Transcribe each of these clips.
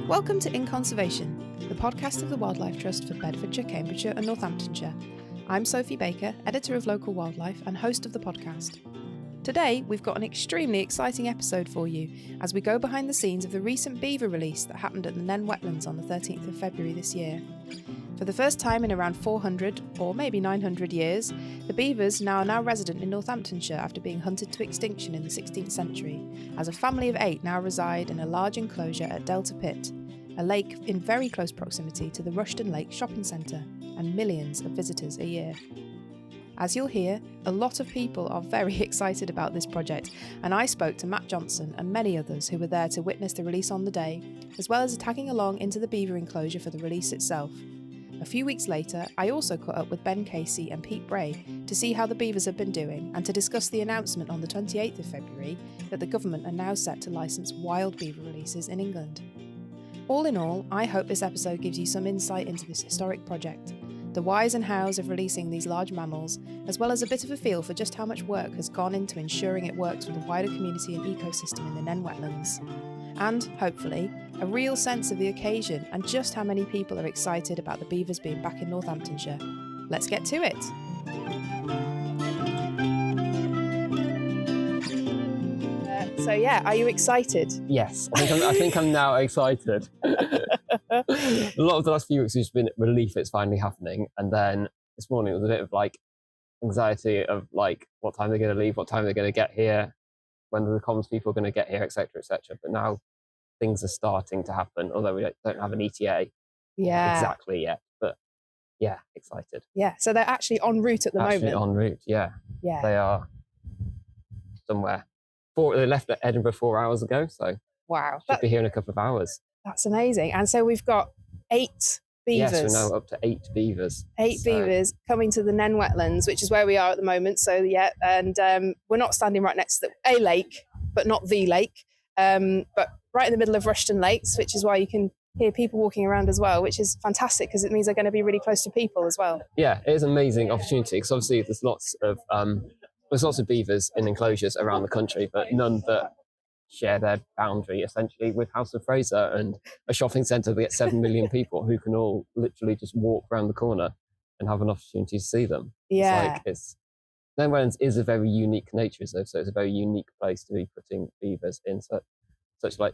Welcome to In Conservation, the podcast of the Wildlife Trust for Bedfordshire, Cambridgeshire and Northamptonshire. I'm Sophie Baker, editor of Local Wildlife and host of the podcast. Today, we've got an extremely exciting episode for you as we go behind the scenes of the recent beaver release that happened at the Nene Wetlands on the 13th of February this year. For the first time in around 400 or maybe 900 years, the beavers are now resident in Northamptonshire after being hunted to extinction in the 16th century, as a family of 8 now reside in a large enclosure at Delta Pit, a lake in very close proximity to the Rushton Lake shopping centre, and millions of visitors a year. As you'll hear, a lot of people are very excited about this project, and I spoke to Matt Johnson and many others who were there to witness the release on the day, as well as tagging along into the beaver enclosure for the release itself. A few weeks later, I also caught up with Ben Casey and Pete Bray to see how the beavers have been doing and to discuss the announcement on the 28th of February that the government are now set to licence wild beaver releases in England. All in all, I hope this episode gives you some insight into this historic project, the whys and hows of releasing these large mammals, as well as a bit of a feel for just how much work has gone into ensuring it works with the wider community and ecosystem in the Nene Wetlands. And, hopefully, a real sense of the occasion and just how many people are excited about the beavers being back in Northamptonshire. Let's get to it! Are you excited? Yes, I think I'm now excited. A lot of the last few weeks has been relief it's finally happening, and then this morning it was a bit of anxiety of what time they're going to leave, what time they're going to get here, when the comms people are going to get here, etc., etc. But now things are starting to happen, although we don't have an ETA exactly yet. But yeah, excited. Yeah, so they're actually en route at the moment. En route, yeah. They are somewhere. They left Edinburgh 4 hours ago, so wow, should be here in a couple of hours. That's amazing. And so we've got 8 beavers. Yes, we're now up to 8 beavers. Beavers coming to the Nene Wetlands, which is where we are at the moment. So yeah, and we're not standing right next to a lake, but not the lake, but right in the middle of Rushton Lakes, which is why you can hear people walking around as well, which is fantastic because it means they're going to be really close to people as well. Yeah, it is an amazing opportunity because obviously there's lots of beavers in enclosures around the country, but none that share their boundary essentially with House of Fraser and a shopping centre that gets 7 million people who can all literally just walk around the corner and have an opportunity to see them. Yeah. Nene Wetlands is a very unique nature reserve, so it's a very unique place to be putting beavers in such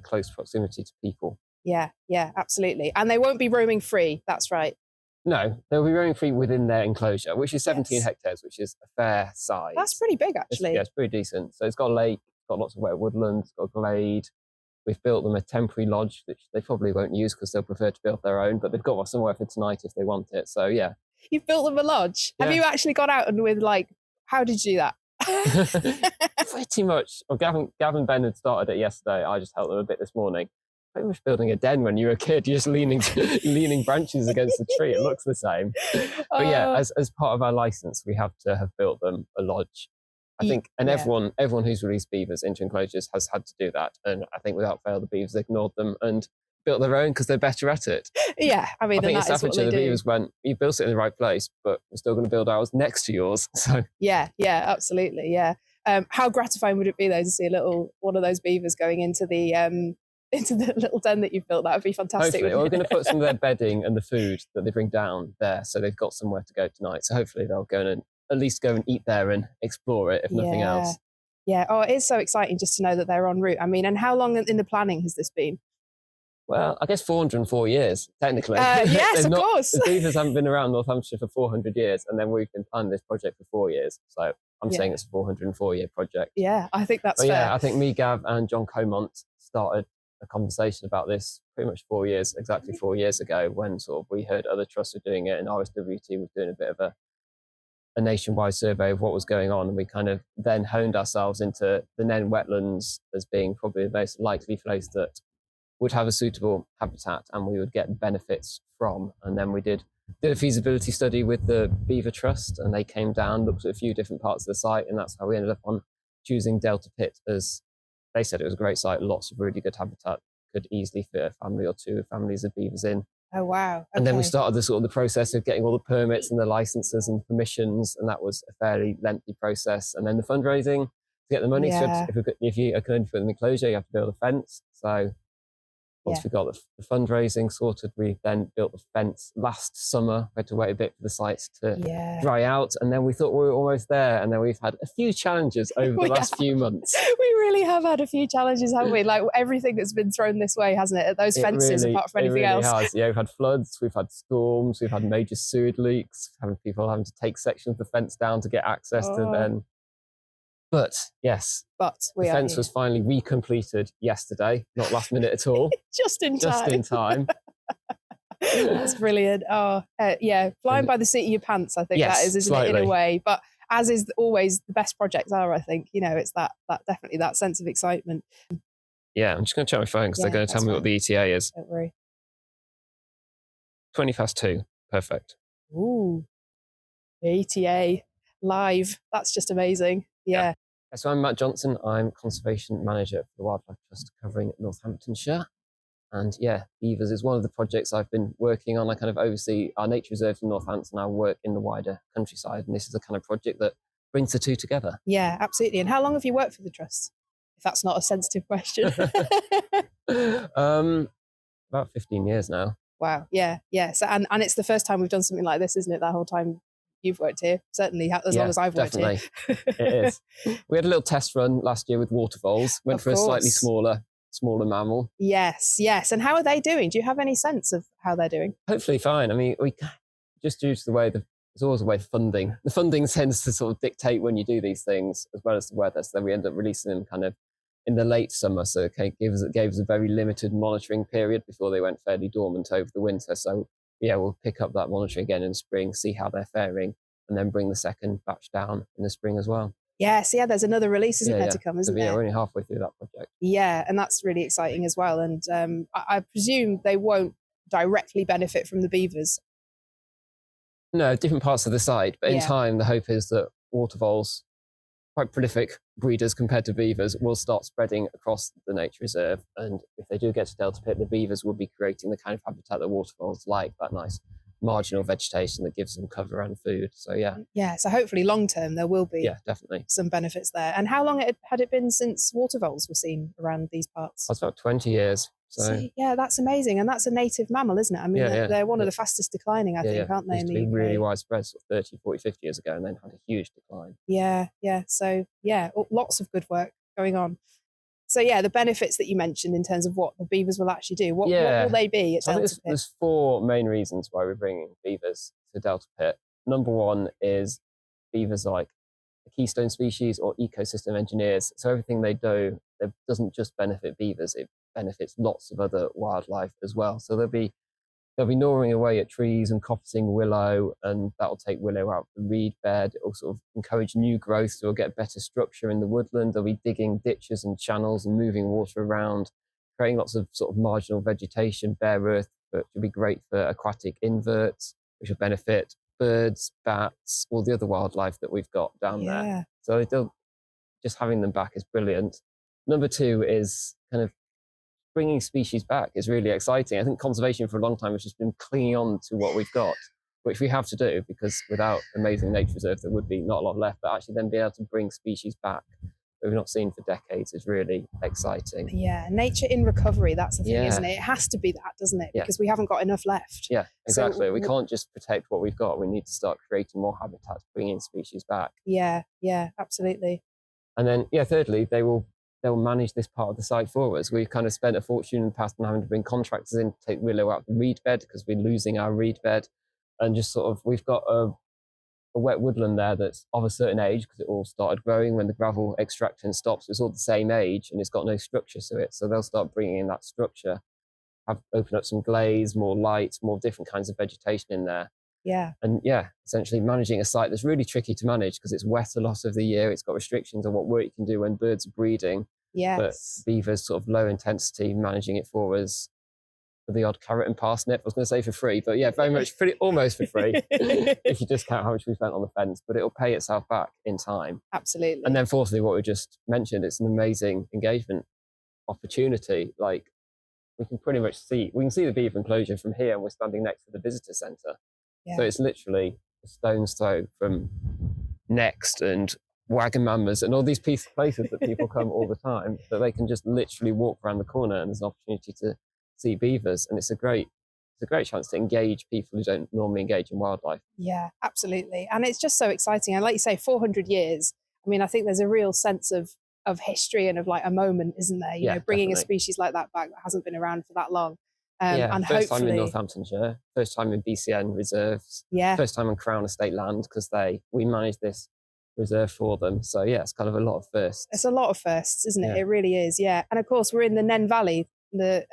close proximity to people. Yeah, absolutely. And they won't be roaming free, that's right. No, they'll be roaming free within their enclosure, which is 17 hectares, which is a fair size. That's pretty big, actually. It's pretty decent. So it's got a lake, it's got lots of wet woodlands, it's got a glade. We've built them a temporary lodge, which they probably won't use because they'll prefer to build their own, but they've got somewhere for tonight if they want it. So, yeah. You've built them a lodge? Yeah. Have you actually gone out and how did you do that? Pretty much. Well, Gavin and Ben had started it yesterday. I just helped them a bit this morning. Pretty much building a den when you were a kid. You're just leaning branches against the tree. It looks the same. But yeah, as part of our license, we have to have built them a lodge. I think, and everyone who's released beavers into enclosures has had to do that. And I think without fail, the beavers ignored them and built their own because they're better at it. Yeah, I think in Staffordshire, the beavers went, you built it in the right place, but we're still going to build ours next to yours. So yeah, absolutely, yeah. How gratifying would it be though to see one of those beavers going into the little den that you've built? That would be fantastic. Hopefully, we're going to put some of their bedding and the food that they bring down there, so they've got somewhere to go tonight. So hopefully they'll go and at least go and eat there and explore it, if nothing else. Yeah. Oh, it is so exciting just to know that they're en route. I mean, and how long in the planning has this been? Well, I guess 404 years, technically. Yes, of course. The beavers haven't been around Northamptonshire for 400 years, and then we've been planning this project for 4 years. So I'm saying it's a 404-year project. Yeah, I think that's fair. Yeah, I think me, Gav, and John Comont started a conversation about this pretty much 4 years ago, when we heard other trusts were doing it, and RSWT was doing a bit of a nationwide survey of what was going on, and we kind of then honed ourselves into the Nene Wetlands as being probably the most likely place that would have a suitable habitat and we would get benefits from. And then we did a feasibility study with the Beaver Trust, and they came down, looked at a few different parts of the site, and that's how we ended up on choosing Delta Pit. As they said, it was a great site, lots of really good habitat, could easily fit a family or two families of beavers in. Oh, wow. Okay. And then we started the process of getting all the permits and the licenses and permissions, and that was a fairly lengthy process. And then the fundraising to get the money. So if you are going for an enclosure, you have to build a fence. So once we got the fundraising sorted, we then built the fence last summer. We had to wait a bit for the sites to dry out, and then we thought we were almost there, and then we've had a few challenges over the last few months. We really have had a few challenges, haven't we? Like everything that's been thrown this way, hasn't it? Those fences, apart from anything else. Has. Yeah, we've had floods, we've had storms, we've had major sewage leaks, people having to take sections of the fence down to get access to them. But yes, the fence was finally recompleted yesterday, not last minute at all. Just in time. That's brilliant. Flying by the seat of your pants, I think that is, isn't it, in a way? But as is always the best projects are, I think, it's that definitely that sense of excitement. Yeah, I'm just going to check my phone because they're going to tell me what the ETA is. Don't worry. 2:20. Perfect. Ooh, the ETA live. That's just amazing. Yeah. So I'm Matt Johnson. I'm Conservation Manager for the Wildlife Trust covering Northamptonshire. And Beavers is one of the projects I've been working on. I kind of oversee our nature reserves in Northampton and I work in the wider countryside. And this is a kind of project that brings the two together. Yeah, absolutely. And how long have you worked for the Trust? If that's not a sensitive question. About 15 years now. Wow. Yeah. So, and it's the first time we've done something like this, isn't it? That whole time you've worked here, certainly as long as I've worked here. It is. We had a little test run last year with water voles. Went for a slightly smaller mammal. Yes. And how are they doing? Do you have any sense of how they're doing? Hopefully fine. I mean, we just due to the way there's always a way of funding. The funding tends to sort of dictate when you do these things as well as the weather. So then we end up releasing them kind of in the late summer. So it gave us a very limited monitoring period before they went fairly dormant over the winter. So we'll pick up that monitoring again in spring, see how they're faring, and then bring the second batch down in the spring as well. Yes, there's another release, isn't there, to come, isn't there? We're only halfway through that project. Yeah, and that's really exciting as well. And I presume they won't directly benefit from the beavers. No, different parts of the site. But in time, the hope is that water voles, quite prolific breeders compared to beavers, will start spreading across the nature reserve. And if they do get to Delta Pit, the beavers will be creating the kind of habitat that water voles like, that nice marginal vegetation that gives them cover and food. So so hopefully long term there will be definitely some benefits there. And how long had it been since water voles were seen around these parts? That's about 20 years. So that's amazing. And that's a native mammal, isn't it? I mean, they're one of the fastest declining, I think, aren't they? Used to be really widespread sort of 30, 40, 50 years ago, and then had a huge decline. So lots of good work going on. So the benefits that you mentioned in terms of what the beavers will actually do, what will they be at Delta Pit? There's four main reasons why we're bringing beavers to Delta Pit. Number one is beavers are like a keystone species or ecosystem engineers. So everything they do, it doesn't just benefit beavers, it benefits lots of other wildlife as well. So they'll be gnawing away at trees and coppicing willow, and that'll take willow out of the reed bed. It'll sort of encourage new growth, so we'll get better structure in the woodland. They'll be digging ditches and channels and moving water around, creating lots of sort of marginal vegetation, bare earth, which will be great for aquatic inverts, which will benefit birds, bats, all the other wildlife that we've got down there. So just having them back is brilliant. Number two is kind of bringing species back is really exciting. I think conservation for a long time has just been clinging on to what we've got, which we have to do, because without amazing nature reserve, there would be not a lot left. But actually then being able to bring species back that we've not seen for decades is really exciting. Yeah, nature in recovery, that's the thing, isn't it? It has to be that, doesn't it? Because we haven't got enough left. Yeah, exactly. So we can't just protect what we've got. We need to start creating more habitats, bringing species back. Yeah, absolutely. And then, thirdly, they'll manage this part of the site for us. We've kind of spent a fortune in the past on having to bring contractors in to take willow out the reed bed because we're losing our reed bed. And just sort of, we've got a wet woodland there that's of a certain age because it all started growing when the gravel extraction stops. It's all the same age and it's got no structure to it. So they'll start bringing in that structure, open up some glaze, more light, more different kinds of vegetation in there. Yeah. And essentially managing a site that's really tricky to manage because it's wet a lot of the year. It's got restrictions on what work you can do when birds are breeding. Yes. But beavers, sort of low intensity, managing it for us for the odd carrot and parsnip. I was going to say for free, but very much almost for free if you just count how much we spent on the fence, but it'll pay itself back in time. Absolutely. And then fourthly, what we just mentioned, it's an amazing engagement opportunity. Like we can see the beaver enclosure from here and we're standing next to the visitor centre. Yeah. So it's literally a stone's throw from Next and Wagamama's and all these places that people come all the time, that they can just literally walk around the corner and there's an opportunity to see beavers, and it's a great chance to engage people who don't normally engage in wildlife. Yeah, absolutely. And it's just so exciting. And like you say, 400 years, I mean, I think there's a real sense of history and of like a moment, isn't there? You know, bringing definitely. a species like that back that hasn't been around for that long. And first hopefully, time in Northamptonshire, first time in BCN reserves, first time on Crown Estate land, because we managed this reserve for them. So yeah, it's kind of a lot of firsts. It's a lot of firsts, isn't it? It really is, yeah. And of course, we're in the Nene Valley,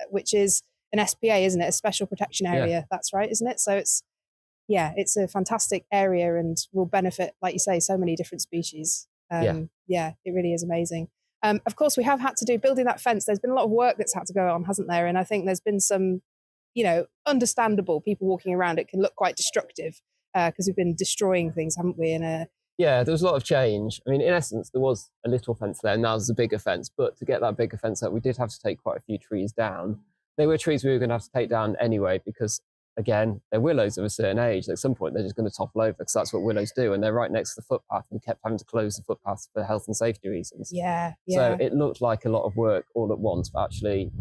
which is an SPA, isn't it? A special protection area. That's right, isn't it? So it's a fantastic area and will benefit, like you say, so many different species. It really is amazing. Of course, we have had to do building that fence. There's been a lot of work that's had to go on, hasn't there? And I think there's been some, understandable people walking around. It can look quite destructive because we've been destroying things, haven't we? Yeah, there was a lot of change. I mean, in essence, there was a little fence there, and now there's a bigger fence. But to get that bigger fence up, we did have to take quite a few trees down. They were trees we were going to have to take down anyway because, again, they're willows of a certain age. At some point, they're just going to topple over because that's what willows do. And they're right next to the footpath, and we kept having to close the footpath for health and safety reasons. So it looked like a lot of work all at once, but actually,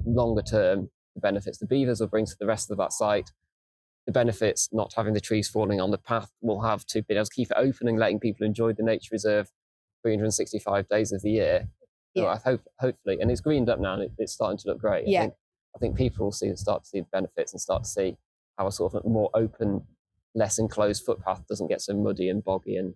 longer term, the benefits the beavers will bring to the rest of that site, the benefits not having the trees falling on the path will have to be able to keep it open and letting people enjoy the nature reserve 365 days of the year. Hopefully, and it's greened up now and it's starting to look great. I think people will start to see the benefits and start to see how a sort of more open, less enclosed footpath doesn't get so muddy and boggy and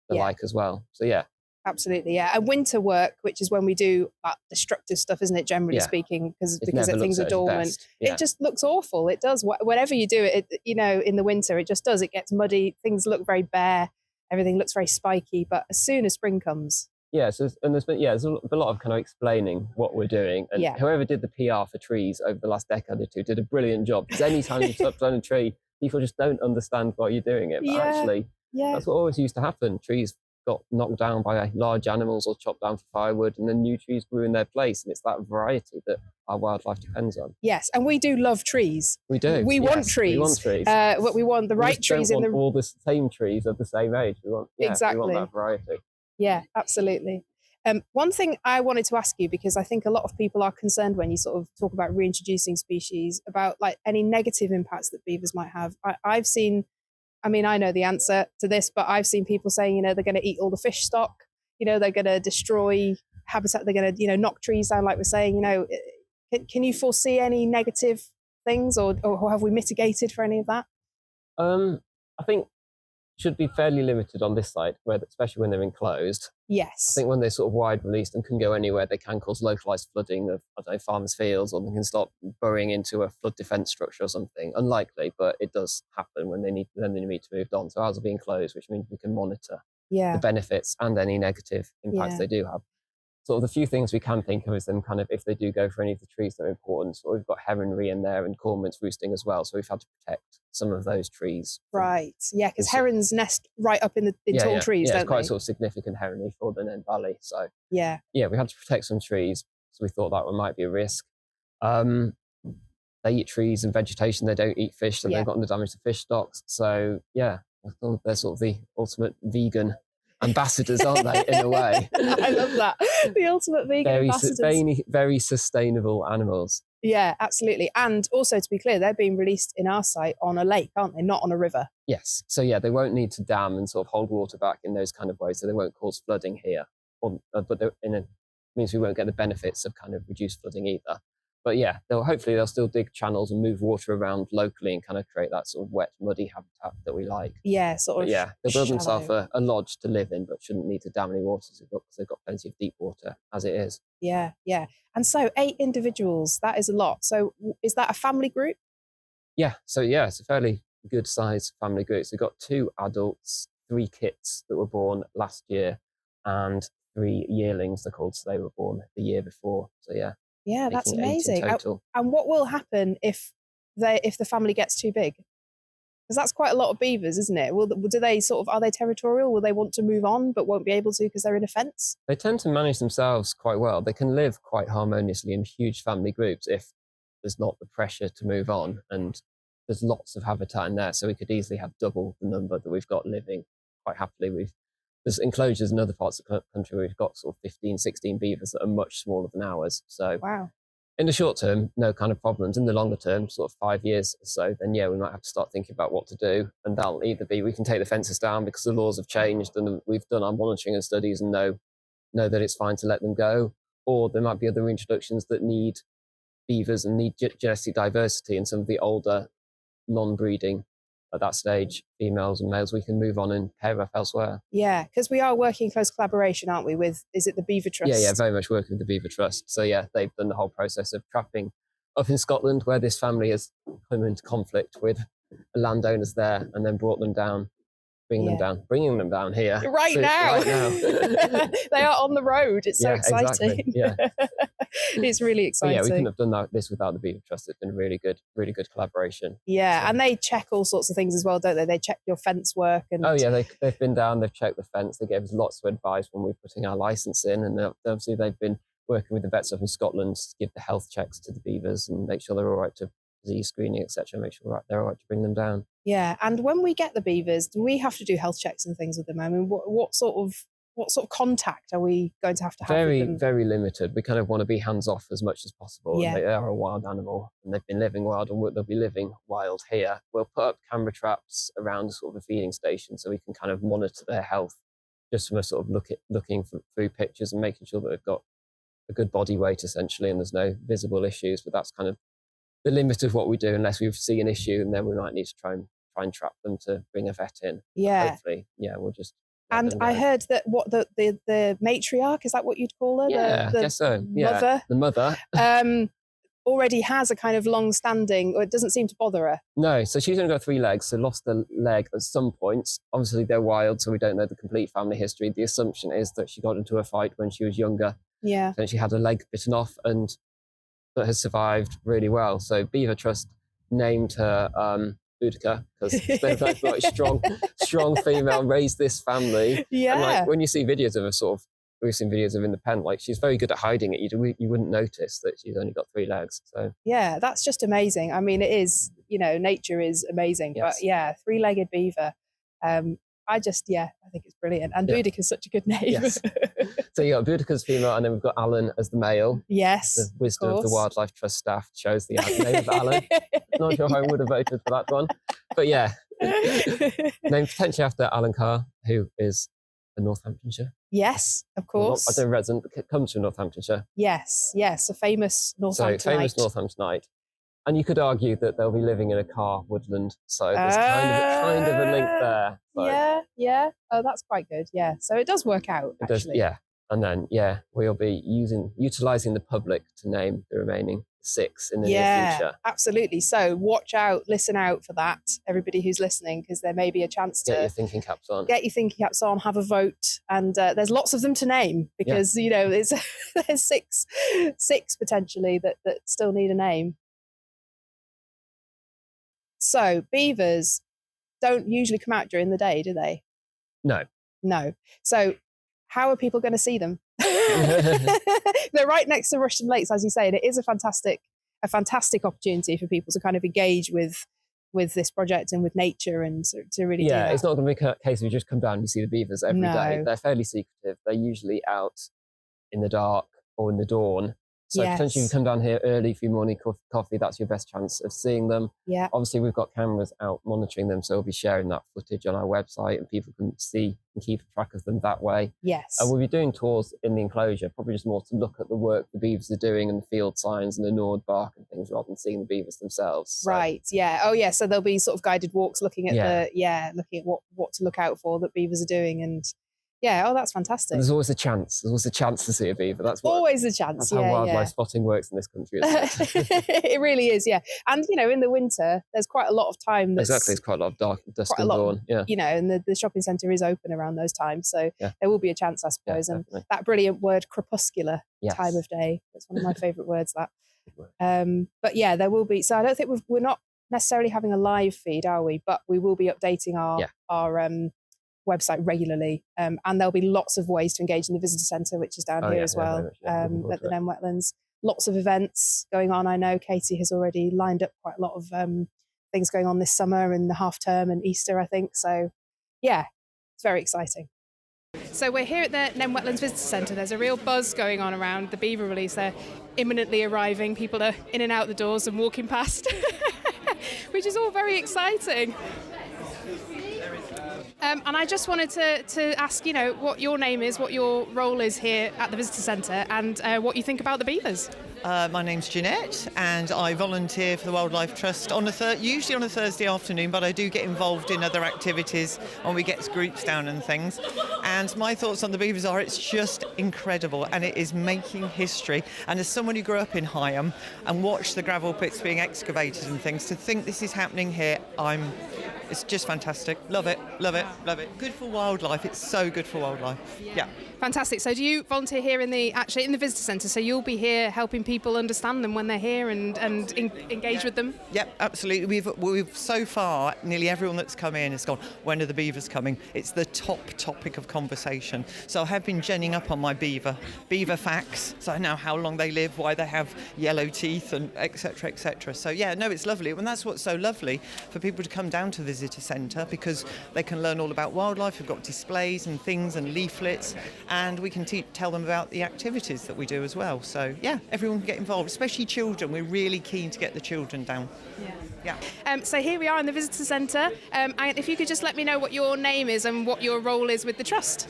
the like as well. So yeah. Absolutely, yeah. And winter work, which is when we do that destructive stuff, isn't it, generally speaking, because things are dormant. It just looks awful. It does. Whenever you do it, in the winter, it just does. It gets muddy. Things look very bare. Everything looks very spiky. But as soon as spring comes... there's a lot of kind of explaining what we're doing. And whoever did the PR for trees over the last decade or two did a brilliant job. Because any time you touch on a tree, people just don't understand why you're doing it. But actually, that's what always used to happen. Trees got knocked down by large animals or chopped down for firewood, and then new trees grew in their place. And it's that variety that our wildlife depends on. Yes, and we do love trees. We do. We want trees. We want trees. But we want the right trees. We don't want all the same trees of the same age. We want We want that variety. Yeah, absolutely. One thing I wanted to ask you, because I think a lot of people are concerned when you sort of talk about reintroducing species, about like any negative impacts that beavers might have. I've seen, I mean, I know the answer to this, but I've seen people saying, they're going to eat all the fish stock, they're going to destroy habitat, they're going to, knock trees down, like we're saying, can you foresee any negative things or have we mitigated for any of that? I think should be fairly limited on this site, especially when they're enclosed. Yes. I think when they're sort of wide released and can go anywhere, they can cause localized flooding of, farmers' fields, or they can start burrowing into a flood defense structure or something. Unlikely, but it does happen when they need to move on. So ours will be enclosed, which means we can monitor the benefits and any negative impacts they do have. Sort of the few things we can think of is them kind of, if they do go for any of the trees that are important. So we've got heronry in there and cormorants roosting as well. So we've had to protect some of those trees. Right. Yeah, because herons nest right up in tall trees, don't they? It's quite sort of significant heronry for the Nene Valley. So we had to protect some trees. So we thought that one might be a risk. They eat trees and vegetation. They don't eat fish, so they've gotten the damage to fish stocks. So they're sort of the ultimate vegan ambassadors, aren't they, in a way? I love that. The ultimate vegan ambassadors. Very sustainable animals. Yeah, absolutely. And also, to be clear, they're being released in our site on a lake, aren't they? Not on a river. Yes. So they won't need to dam and sort of hold water back in those kind of ways, so they won't cause flooding here. But means we won't get the benefits of kind of reduced flooding either. But hopefully they'll still dig channels and move water around locally and kind of create that sort of wet, muddy habitat that we like. Yeah, sort of. They'll build themselves a lodge to live in, but shouldn't need to dam any water because they've got plenty of deep water as it is. Yeah. And so 8 individuals, that is a lot. So is that a family group? Yeah. So it's a fairly good sized family group. So we've got 2 adults, 3 kits that were born last year, and 3 yearlings, they're called. So they were born the year before. So yeah, that's amazing. And what will happen if the family gets too big? Because that's quite a lot of beavers, isn't it? Do they are they territorial? Will they want to move on but won't be able to because they're in a fence? They tend to manage themselves quite well. They can live quite harmoniously in huge family groups if there's not the pressure to move on, and there's lots of habitat in there. So we could easily have double the number that we've got living quite happily. There's enclosures in other parts of the country where we've got sort of 15, 16 beavers that are much smaller than ours. So wow. In the short term, no kind of problems. In the longer term, sort of 5 years or so, then yeah, we might have to start thinking about what to do. And that'll either be we can take the fences down because the laws have changed and we've done our monitoring and studies and know that it's fine to let them go. Or there might be other introductions that need beavers and need genetic diversity, and some of the older non-breeding at that stage females and males we can move on and pair up elsewhere. Yeah, because we are working in close collaboration, aren't we, with, is it the Beaver Trust? Yeah, very much working with the Beaver Trust. So yeah, they've done the whole process of trapping up in Scotland, where this family has come into conflict with landowners there, and then brought them down, bringing them down here right now. They are on the road. It's so exciting. Exactly. Yeah. It's really exciting. But yeah, we couldn't have done this without the Beaver Trust. It's been really good collaboration. Yeah, so. And they check all sorts of things as well, don't they? They check your fence work. And oh yeah, they've been down, they've checked the fence, they gave us lots of advice when we were putting our licence in, and obviously they've been working with the vets up in Scotland to give the health checks to the beavers and make sure they're all right to disease screening, etc. Make sure they're all right to bring them down. Yeah, and when we get the beavers, do we have to do health checks and things with them? I mean, what sort of contact are we going to have with them? Very limited. We kind of want to be hands off as much as possible. Yeah. They are a wild animal and they've been living wild, and they'll be living wild here. We'll put up camera traps around sort of a feeding station so we can kind of monitor their health just from a sort of looking through pictures and making sure that they've got a good body weight essentially and there's no visible issues. But that's kind of the limit of what we do, unless we see an issue, and then we might need to try and trap them to bring a vet in. Yeah. Hopefully, yeah, we'll just. And I heard that the matriarch, is that what you'd call her? Yeah, I guess so. Yeah, mother. The mother. Already has a kind of long-standing, or it doesn't seem to bother her. No, so she's only got 3 legs, so lost a leg at some points. Obviously, they're wild, so we don't know the complete family history. The assumption is that she got into a fight when she was younger. Yeah. Then she had a leg bitten off, but has survived really well. So Beaver Trust named her Boudica because they're like strong female, raised this family. Yeah. And like when you see videos of her, we've seen videos of in the pen, like she's very good at hiding it. You wouldn't notice that she's only got 3 legs. So yeah, that's just amazing. I mean, it is, nature is amazing. Yes. But yeah, 3-legged beaver. I think it's brilliant. And Boudica is such a good name. Yes. So you got Boudica's female, and then we've got Alan as the male. Yes. The wisdom of the Wildlife Trust staff chose the name of Alan. Not sure I would have voted for that one. But yeah, named potentially after Alan Carr, who is a Northamptonshire. Yes, of course. I don't resident, but comes from Northamptonshire. Yes, a famous Northamptonite. So famous Northamptonite. And you could argue that they'll be living in a Carr woodland. So there's kind of a link there. So. Yeah. Oh, that's quite good. Yeah. So it does work out, actually. It does, yeah. And then, we'll be utilising the public to name the remaining 6 in the near future. Absolutely. So watch out, listen out for that, everybody who's listening, because there may be a chance to get your thinking caps on, have a vote, and there's lots of them to name because there's 6 potentially that still need a name. So beavers don't usually come out during the day, do they? No. So how are people going to see them? They're right next to Rushden Lakes, as you say, and it is a fantastic opportunity for people to kind of engage with this project and with nature, and to really do that. It's not going to be a case of you just come down and you see the beavers every day. They're fairly secretive. They're usually out in the dark or in the dawn. So potentially you can come down here early for your morning coffee. That's your best chance of seeing them. Yeah. Obviously, we've got cameras out monitoring them, so we'll be sharing that footage on our website, and people can see and keep track of them that way. Yes. And we'll be doing tours in the enclosure, probably just more to look at the work the beavers are doing and the field signs and the gnawed bark and things, rather than seeing the beavers themselves. So. Right. Yeah. Oh, yeah. So there'll be sort of guided walks looking at looking at what to look out for that beavers are doing, and. Yeah, that's fantastic. There's always a chance. There's always a chance to see a beaver. That's always a chance. That's how wildlife spotting works in this country, isn't it? It really is, yeah. And, in the winter, there's quite a lot of time. Exactly, it's quite a lot of dark, dusk and dawn. Yeah. And the shopping centre is open around those times. So there will be a chance, I suppose. Yeah, and that brilliant word, crepuscular time of day. It's one of my favourite words, that. But yeah, there will be. So I don't think we're not necessarily having a live feed, are we? But we will be updating our website regularly, and there'll be lots of ways to engage in the visitor centre, which is down here as well, at the Nene Wetlands. Lots of events going on. I know Katie has already lined up quite a lot of things going on this summer and the half term and Easter, I think. So yeah, it's very exciting. So we're here at the Nene Wetlands Visitor Centre. There's a real buzz going on around the beaver release. They're imminently arriving. People are in and out the doors and walking past, which is all very exciting. And I just wanted to ask, what your name is, what your role is here at the Visitor Centre, and what you think about the beavers. My name's Jeanette, and I volunteer for the Wildlife Trust usually on a Thursday afternoon, but I do get involved in other activities when we get groups down and things. And my thoughts on the beavers are it's just incredible, and it is making history. And as someone who grew up in Higham and watched the gravel pits being excavated and things, to think this is happening here, it's just fantastic. Love it, love it, love it. Good for wildlife. It's so good for wildlife. Yeah. Fantastic. So do you volunteer here in the Visitor Centre? So you'll be here helping people understand them when they're here and engage with them? Yep, absolutely. We've so far, nearly everyone that's come in has gone, when are the beavers coming? It's the top topic of conversation. So I have been genning up on my beaver facts. So I know how long they live, why they have yellow teeth, and et cetera, et cetera. So yeah, no, it's lovely. And that's what's so lovely for people to come down to the Visitor Centre, because they can learn all about wildlife. We've got displays and things and leaflets, and we can tell them about the activities that we do as well. So yeah, everyone can get involved, especially children. We're really keen to get the children down. Yeah. So here we are in the Visitor Centre. If you could just let me know what your name is and what your role is with the Trust.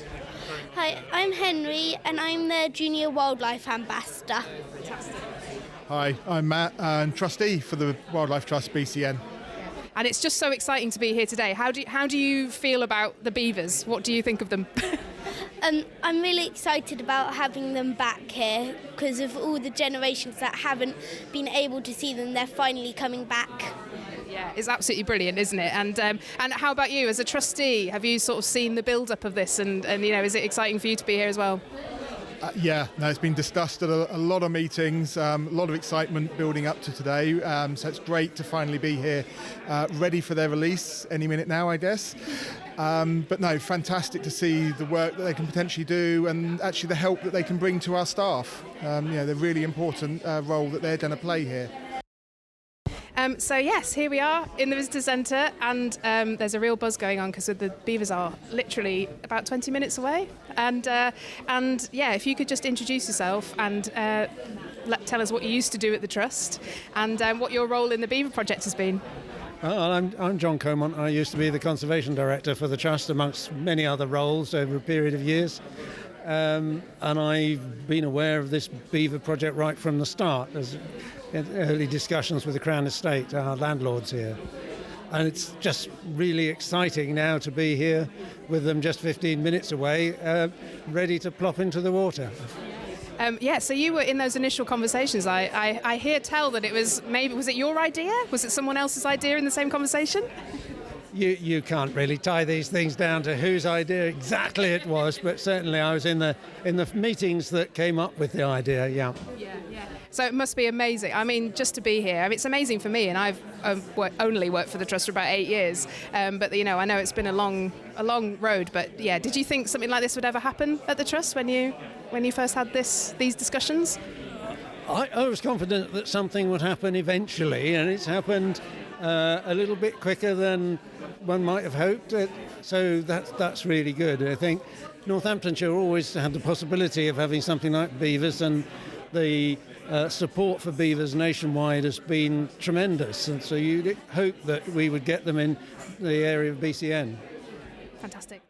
Hi, I'm Henry, and I'm the Junior Wildlife Ambassador. Fantastic. Hi, I'm Matt, and trustee for the Wildlife Trust BCN. And it's just so exciting to be here today. How do you feel about the beavers? What do you think of them? I'm really excited about having them back here because of all the generations that haven't been able to see them. They're finally coming back. Yeah, it's absolutely brilliant, isn't it? And how about you as a trustee? Have you sort of seen the build-up of this? And is it exciting for you to be here as well? It's been discussed at a lot of meetings, a lot of excitement building up to today. So it's great to finally be here, ready for their release any minute now, I guess. But no, fantastic to see the work that they can potentially do and actually the help that they can bring to our staff. The really important role that they're going to play here. So yes, here we are in the Visitor Centre, and there's a real buzz going on because the beavers are literally about 20 minutes away. And if you could just introduce yourself and tell us what you used to do at the Trust and what your role in the Beaver Project has been. I'm John Comont. I used to be the Conservation Director for the Trust, amongst many other roles over a period of years. And I've been aware of this Beaver Project right from the start. There's early discussions with the Crown Estate, our landlords here. And it's just really exciting now to be here with them just 15 minutes away, ready to plop into the water. So you were in those initial conversations. I hear tell that was it your idea? Was it someone else's idea in the same conversation? You can't really tie these things down to whose idea exactly it was, but certainly I was in the meetings that came up with the idea. Yeah. So it must be amazing. I mean, just to be here. It's amazing for me, and I've only worked for the Trust for about 8 years. But I know it's been a long road. But yeah, did you think something like this would ever happen at the Trust when you first had these discussions? I was confident that something would happen eventually, and it's happened a little bit quicker than one might have hoped. So that's really good. I think Northamptonshire always had the possibility of having something like beavers, and the support for beavers nationwide has been tremendous. And so you'd hope that we would get them in the area of BCN. Fantastic.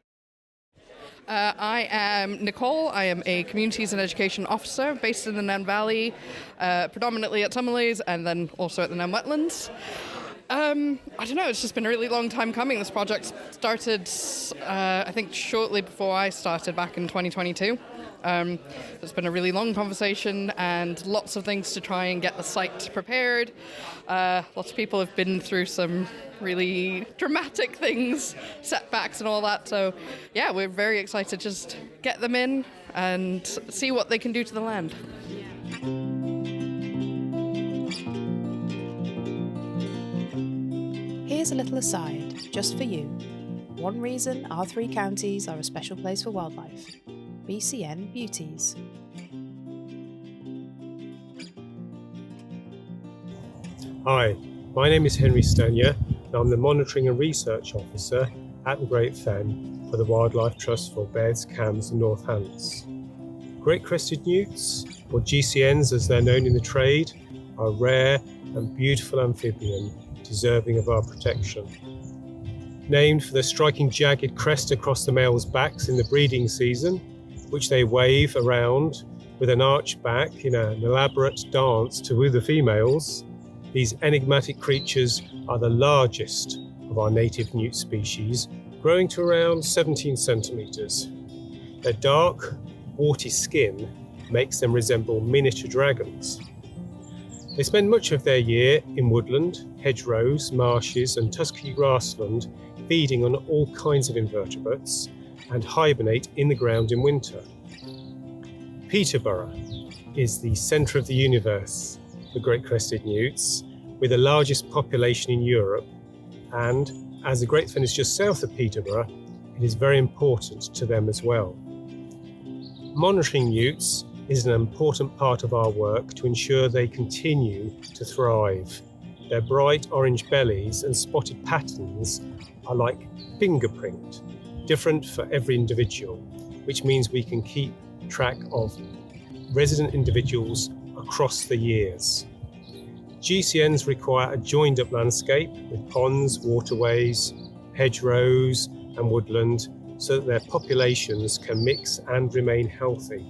I am Nicole. I am a Communities and Education Officer based in the Nene Valley, predominantly at Tumley's and then also at the Nene Wetlands. I don't know, it's just been a really long time coming. This project started, I think, shortly before I started back in 2022. It's been a really long conversation and lots of things to try and get the site prepared. Lots of people have been through some really dramatic things, setbacks and all that. So, yeah, we're very excited to just get them in and see what they can do to the land. Here's a little aside, just for you. One reason our 3 counties are a special place for wildlife. BCN Beauties. Hi, my name is Henry Stenier, and I'm the Monitoring and Research Officer at the Great Fen. for the Wildlife Trust for Beds, Cams and North Hants. Great crested newts, or GCNs as they're known in the trade, are a rare and beautiful amphibian deserving of our protection. Named for the striking jagged crest across the males' backs in the breeding season, which they wave around with an arched back in an elaborate dance to woo the females, these enigmatic creatures are the largest of our native newt species, growing to around 17 centimetres. Their dark, warty skin makes them resemble miniature dragons. They spend much of their year in woodland, hedgerows, marshes and tusky grassland, feeding on all kinds of invertebrates, and hibernate in the ground in winter. Peterborough is the centre of the universe for great crested newts, with the largest population in Europe, and as the Great Fen is just south of Peterborough, it is very important to them as well. Monitoring newts is an important part of our work to ensure they continue to thrive. Their bright orange bellies and spotted patterns are like fingerprint, different for every individual, which means we can keep track of resident individuals across the years. GCNs require a joined-up landscape with ponds, waterways, hedgerows and woodland so that their populations can mix and remain healthy.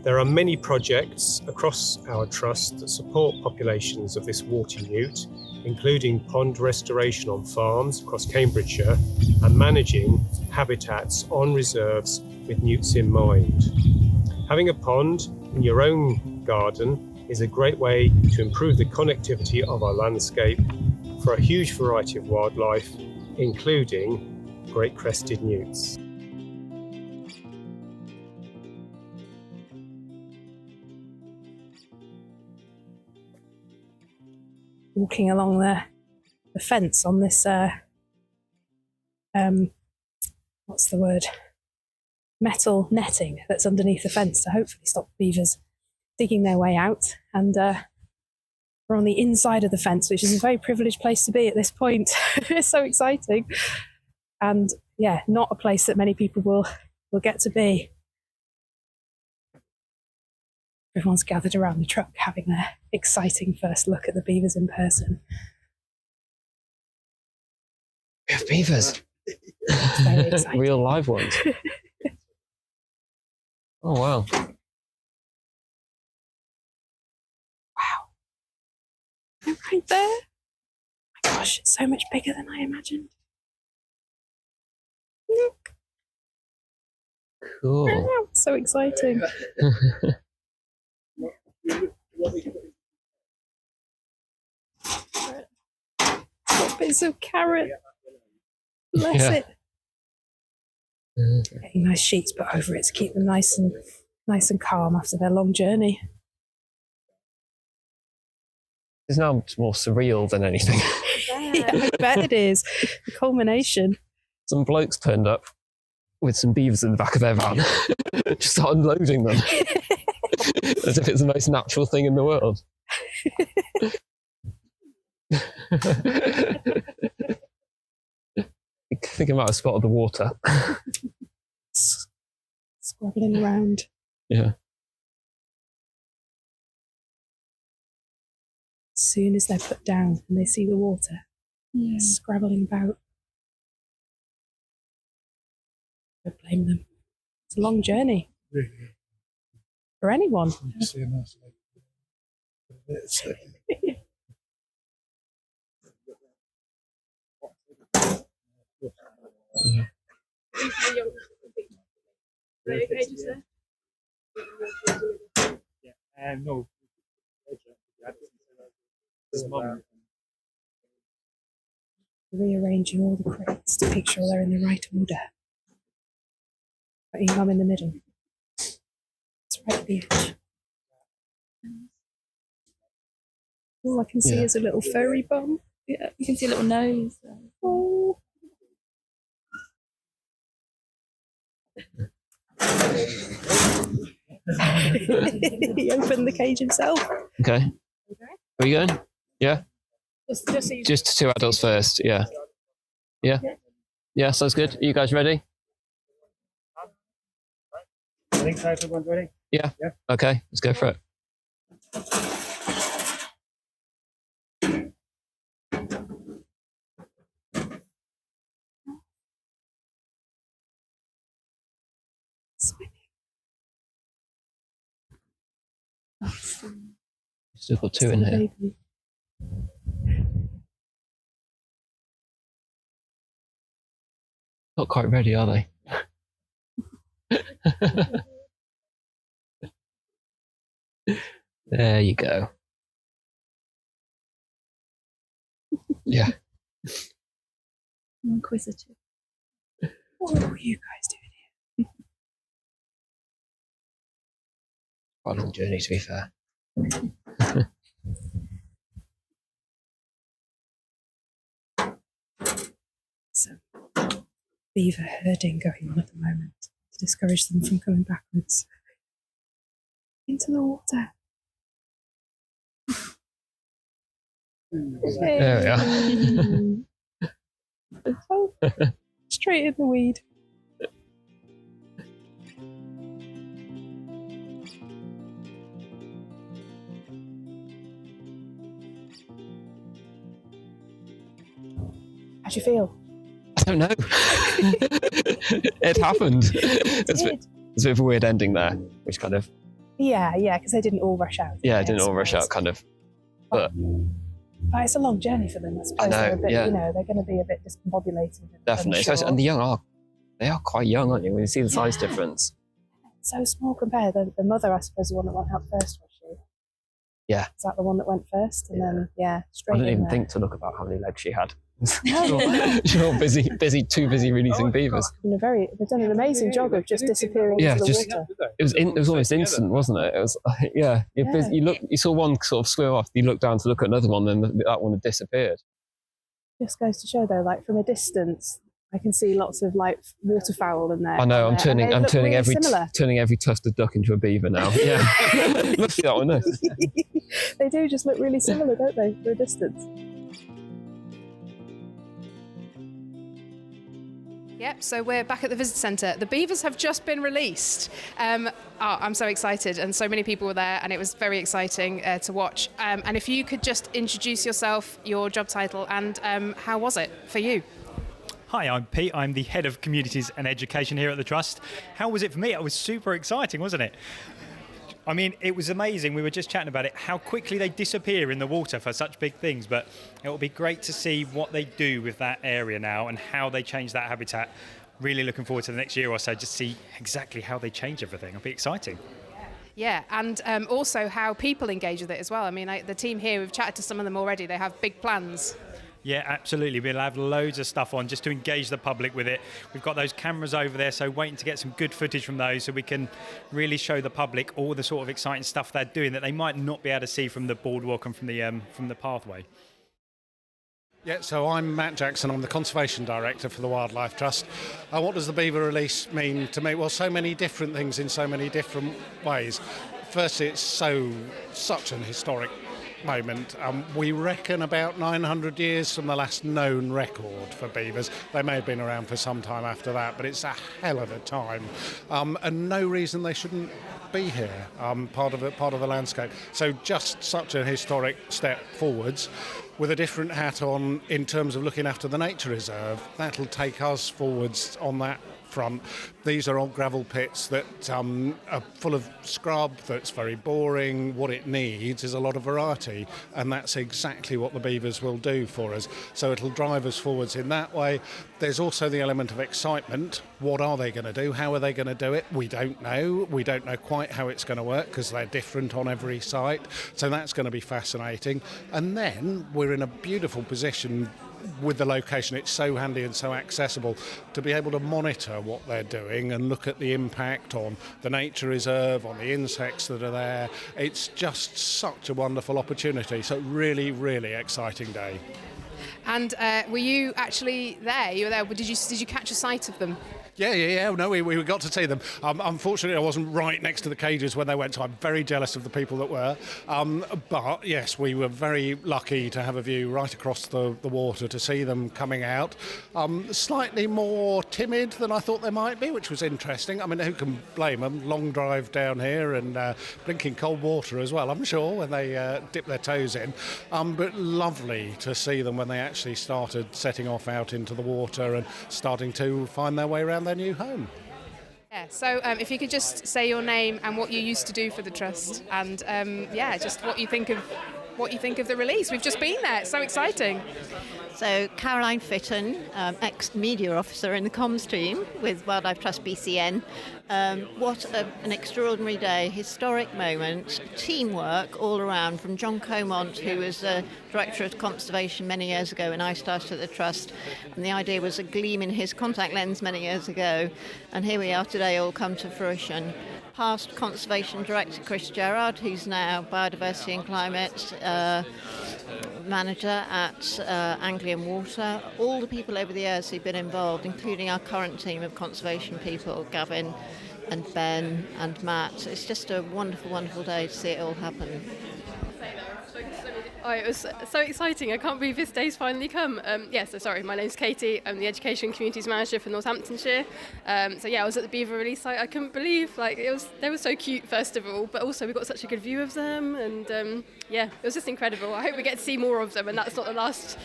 There are many projects across our trust that support populations of this warty newt, including pond restoration on farms across Cambridgeshire and managing habitats on reserves with newts in mind. Having a pond in your own garden is a great way to improve the connectivity of our landscape for a huge variety of wildlife, including great crested newts. Walking along the fence on this, what's the word? Metal netting that's underneath the fence to hopefully stop beavers digging their way out. And we're on the inside of the fence, which is a very privileged place to be at this point. It's so exciting. And yeah, not a place that many people will get to be. Everyone's gathered around the truck having their exciting first look at the beavers in person. We have beavers. Very exciting. Real live ones. Oh, wow. Wow. They're right there. Oh my gosh, it's so much bigger than I imagined. Look. Cool. Oh, so exciting. Got bits of carrot. Bless it. Getting nice sheets put over it to keep them nice and calm after their long journey. It's now much more surreal than anything. Yeah, I bet it is. The culmination. Some blokes turned up with some beavers in the back of their van, just start unloading them, as if it's the most natural thing in the world. I think I might have spotted the water. Squabbling around. Yeah. As soon as they're put down and they see the water, they're scrabbling about. Don't blame them. It's a long journey. Really. For anyone. You see a nice lake. Yeah. No. Rearranging all the crates to make sure they're in the right order. Putting mum in the middle. It's right at the edge. All I can see is a little furry bum. Yeah, you can see a little nose. Oh. He opened the cage himself. Okay. Are you going? Yeah? Just so you Just two adults first, yeah. Yeah? Yeah, sounds good. Are you guys ready? I think so. Everyone's ready? Yeah. Okay, let's go for it. Still got 2 in here. Not quite ready, are they? There you go. Yeah. I'm inquisitive. What are you guys doing here? Quite a long journey, to be fair. So, beaver herding going on at the moment to discourage them from coming backwards into the water. There we are. Straight in the weed. How do you feel? I don't know. It happened. It's a bit of a weird ending there, which kind of... Yeah, because they didn't all rush out. Yeah, it didn't all rush out, kind of. But it's a long journey for them, I suppose. I know, they're a bit, yeah. they're going to be a bit discombobulated. Definitely. Unsure. And the young they are quite young, aren't you? When you see the size difference. So small compared. The mother, I suppose, the one that went out first, was she? Yeah. Is that the one that went first? And then, straight I didn't in even there. think to look about how many legs she had. You're all too busy releasing beavers. They've done an amazing job of just disappearing into the water. It was almost instant, wasn't it? It was you saw one sort of swim off, you looked down to look at another one, then that one had disappeared. Just goes to show, though, like from a distance, I can see lots of like waterfowl in there. I know. I'm turning really turning every tufted duck into a beaver now. Yeah, look at that one. No. They do just look really similar, don't they, from a distance? Yep, so we're back at the visitor centre. The beavers have just been released. I'm so excited, and so many people were there, and it was very exciting to watch. And if you could just introduce yourself, your job title, and how was it for you? Hi, I'm Pete. I'm the Head of Communities and Education here at the Trust. How was it for me? It was super exciting, wasn't it? I mean, it was amazing. We were just chatting about it, how quickly they disappear in the water for such big things. But it will be great to see what they do with that area now and how they change that habitat. Really looking forward to the next year or so, just see exactly how they change everything. It'll be exciting. Yeah, and also how people engage with it as well. I mean, the team here, we've chatted to some of them already. They have big plans. Yeah, absolutely. We'll have loads of stuff on just to engage the public with it. We've got those cameras over there, so waiting to get some good footage from those so we can really show the public all the sort of exciting stuff they're doing that they might not be able to see from the boardwalk and from the pathway. Yeah, so I'm Matt Jackson. I'm the Conservation Director for the Wildlife Trust. What does the beaver release mean to me? Well, so many different things in so many different ways. Firstly, it's such an historic moment. We reckon about 900 years from the last known record for beavers. They may have been around for some time after that, but it's a hell of a time, and no reason they shouldn't be here, part of the landscape. So just such a historic step forwards, with a different hat on in terms of looking after the nature reserve. That'll take us forwards on that front. These are old gravel pits that are full of scrub that's very boring. What it needs is a lot of variety, and that's exactly what the beavers will do for us. So it'll drive us forwards in that way. There's also the element of excitement. What are they going to do? How are they going to do it? We don't know. We don't know quite how it's going to work because they're different on every site. So that's going to be fascinating. And then we're in a beautiful position with the location. It's so handy and so accessible to be able to monitor what they're doing and look at the impact on the nature reserve, on the insects that are there. It's just such a wonderful opportunity. So really, really exciting day. And were you actually there? You were there. Did you catch a sight of them? Yeah. No, we got to see them. Unfortunately, I wasn't right next to the cages when they went, so I'm very jealous of the people that were. But yes, we were very lucky to have a view right across the water to see them coming out. Slightly more timid than I thought they might be, which was interesting. I mean, who can blame them? Long drive down here and blinking cold water as well, I'm sure, when they dip their toes in. But lovely to see them when they actually started setting off out into the water and starting to find their way around their new home. Yeah, so if you could just say your name and what you used to do for the Trust, and just what you think of the release. We've just been there. It's so exciting. So Caroline Fitton, ex-media officer in the comms team with Wildlife Trust BCN. What an extraordinary day, historic moment, teamwork all around, from John Comont, who was Director of Conservation many years ago when I started at the Trust, and the idea was a gleam in his contact lens many years ago, and here we are today, all come to fruition. Past Conservation Director Chris Gerrard, who's now Biodiversity and Climate Manager at Anglian Water, all the people over the years who've been involved, including our current team of conservation people, Gavin and Ben and Matt. It's just a wonderful, wonderful day to see it all happen. Oh, it was so exciting. I can't believe this day's finally come. My name's Katie. I'm the Education and Communities Manager for Northamptonshire. I was at the Beaver release site. I couldn't believe, they were so cute, first of all, but also we got such a good view of them, and it was just incredible. I hope we get to see more of them, and that's not the last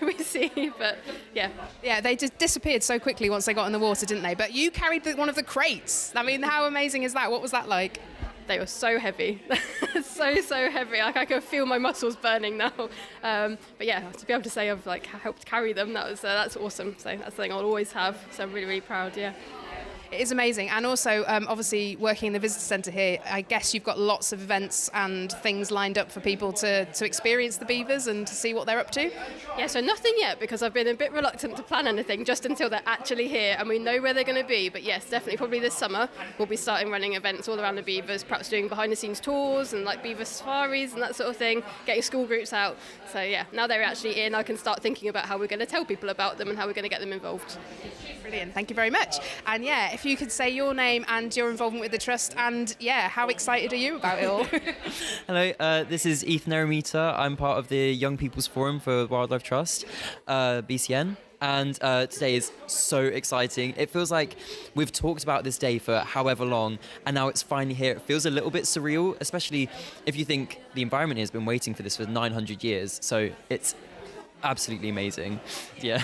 we see, but yeah. Yeah, they just disappeared so quickly once they got in the water, didn't they? But you carried one of the crates. I mean, how amazing is that? What was that like? They were so heavy, so heavy. I can feel my muscles burning now. To be able to say I've helped carry them, that's awesome. So that's something I'll always have. So I'm really, really proud. Yeah. It is amazing. And also, obviously, working in the visitor centre here, I guess you've got lots of events and things lined up for people to experience the beavers and to see what they're up to. Yeah, so nothing yet, because I've been a bit reluctant to plan anything just until they're actually here and we know where they're going to be. But yes, definitely, probably this summer, we'll be starting running events all around the beavers, perhaps doing behind-the-scenes tours and beaver safaris and that sort of thing, getting school groups out. So yeah, now they're actually in, I can start thinking about how we're going to tell people about them and how we're going to get them involved. Brilliant, thank you very much. And yeah, if you could say your name and your involvement with the Trust, and how excited are you about it all? Hello, this is Ethan Eremita. I'm part of the Young People's Forum for Wildlife Trust, BCN. And today is so exciting. It feels like we've talked about this day for however long, and now it's finally here. It feels a little bit surreal, especially if you think the environment has been waiting for this for 900 years. So it's absolutely amazing. Yeah.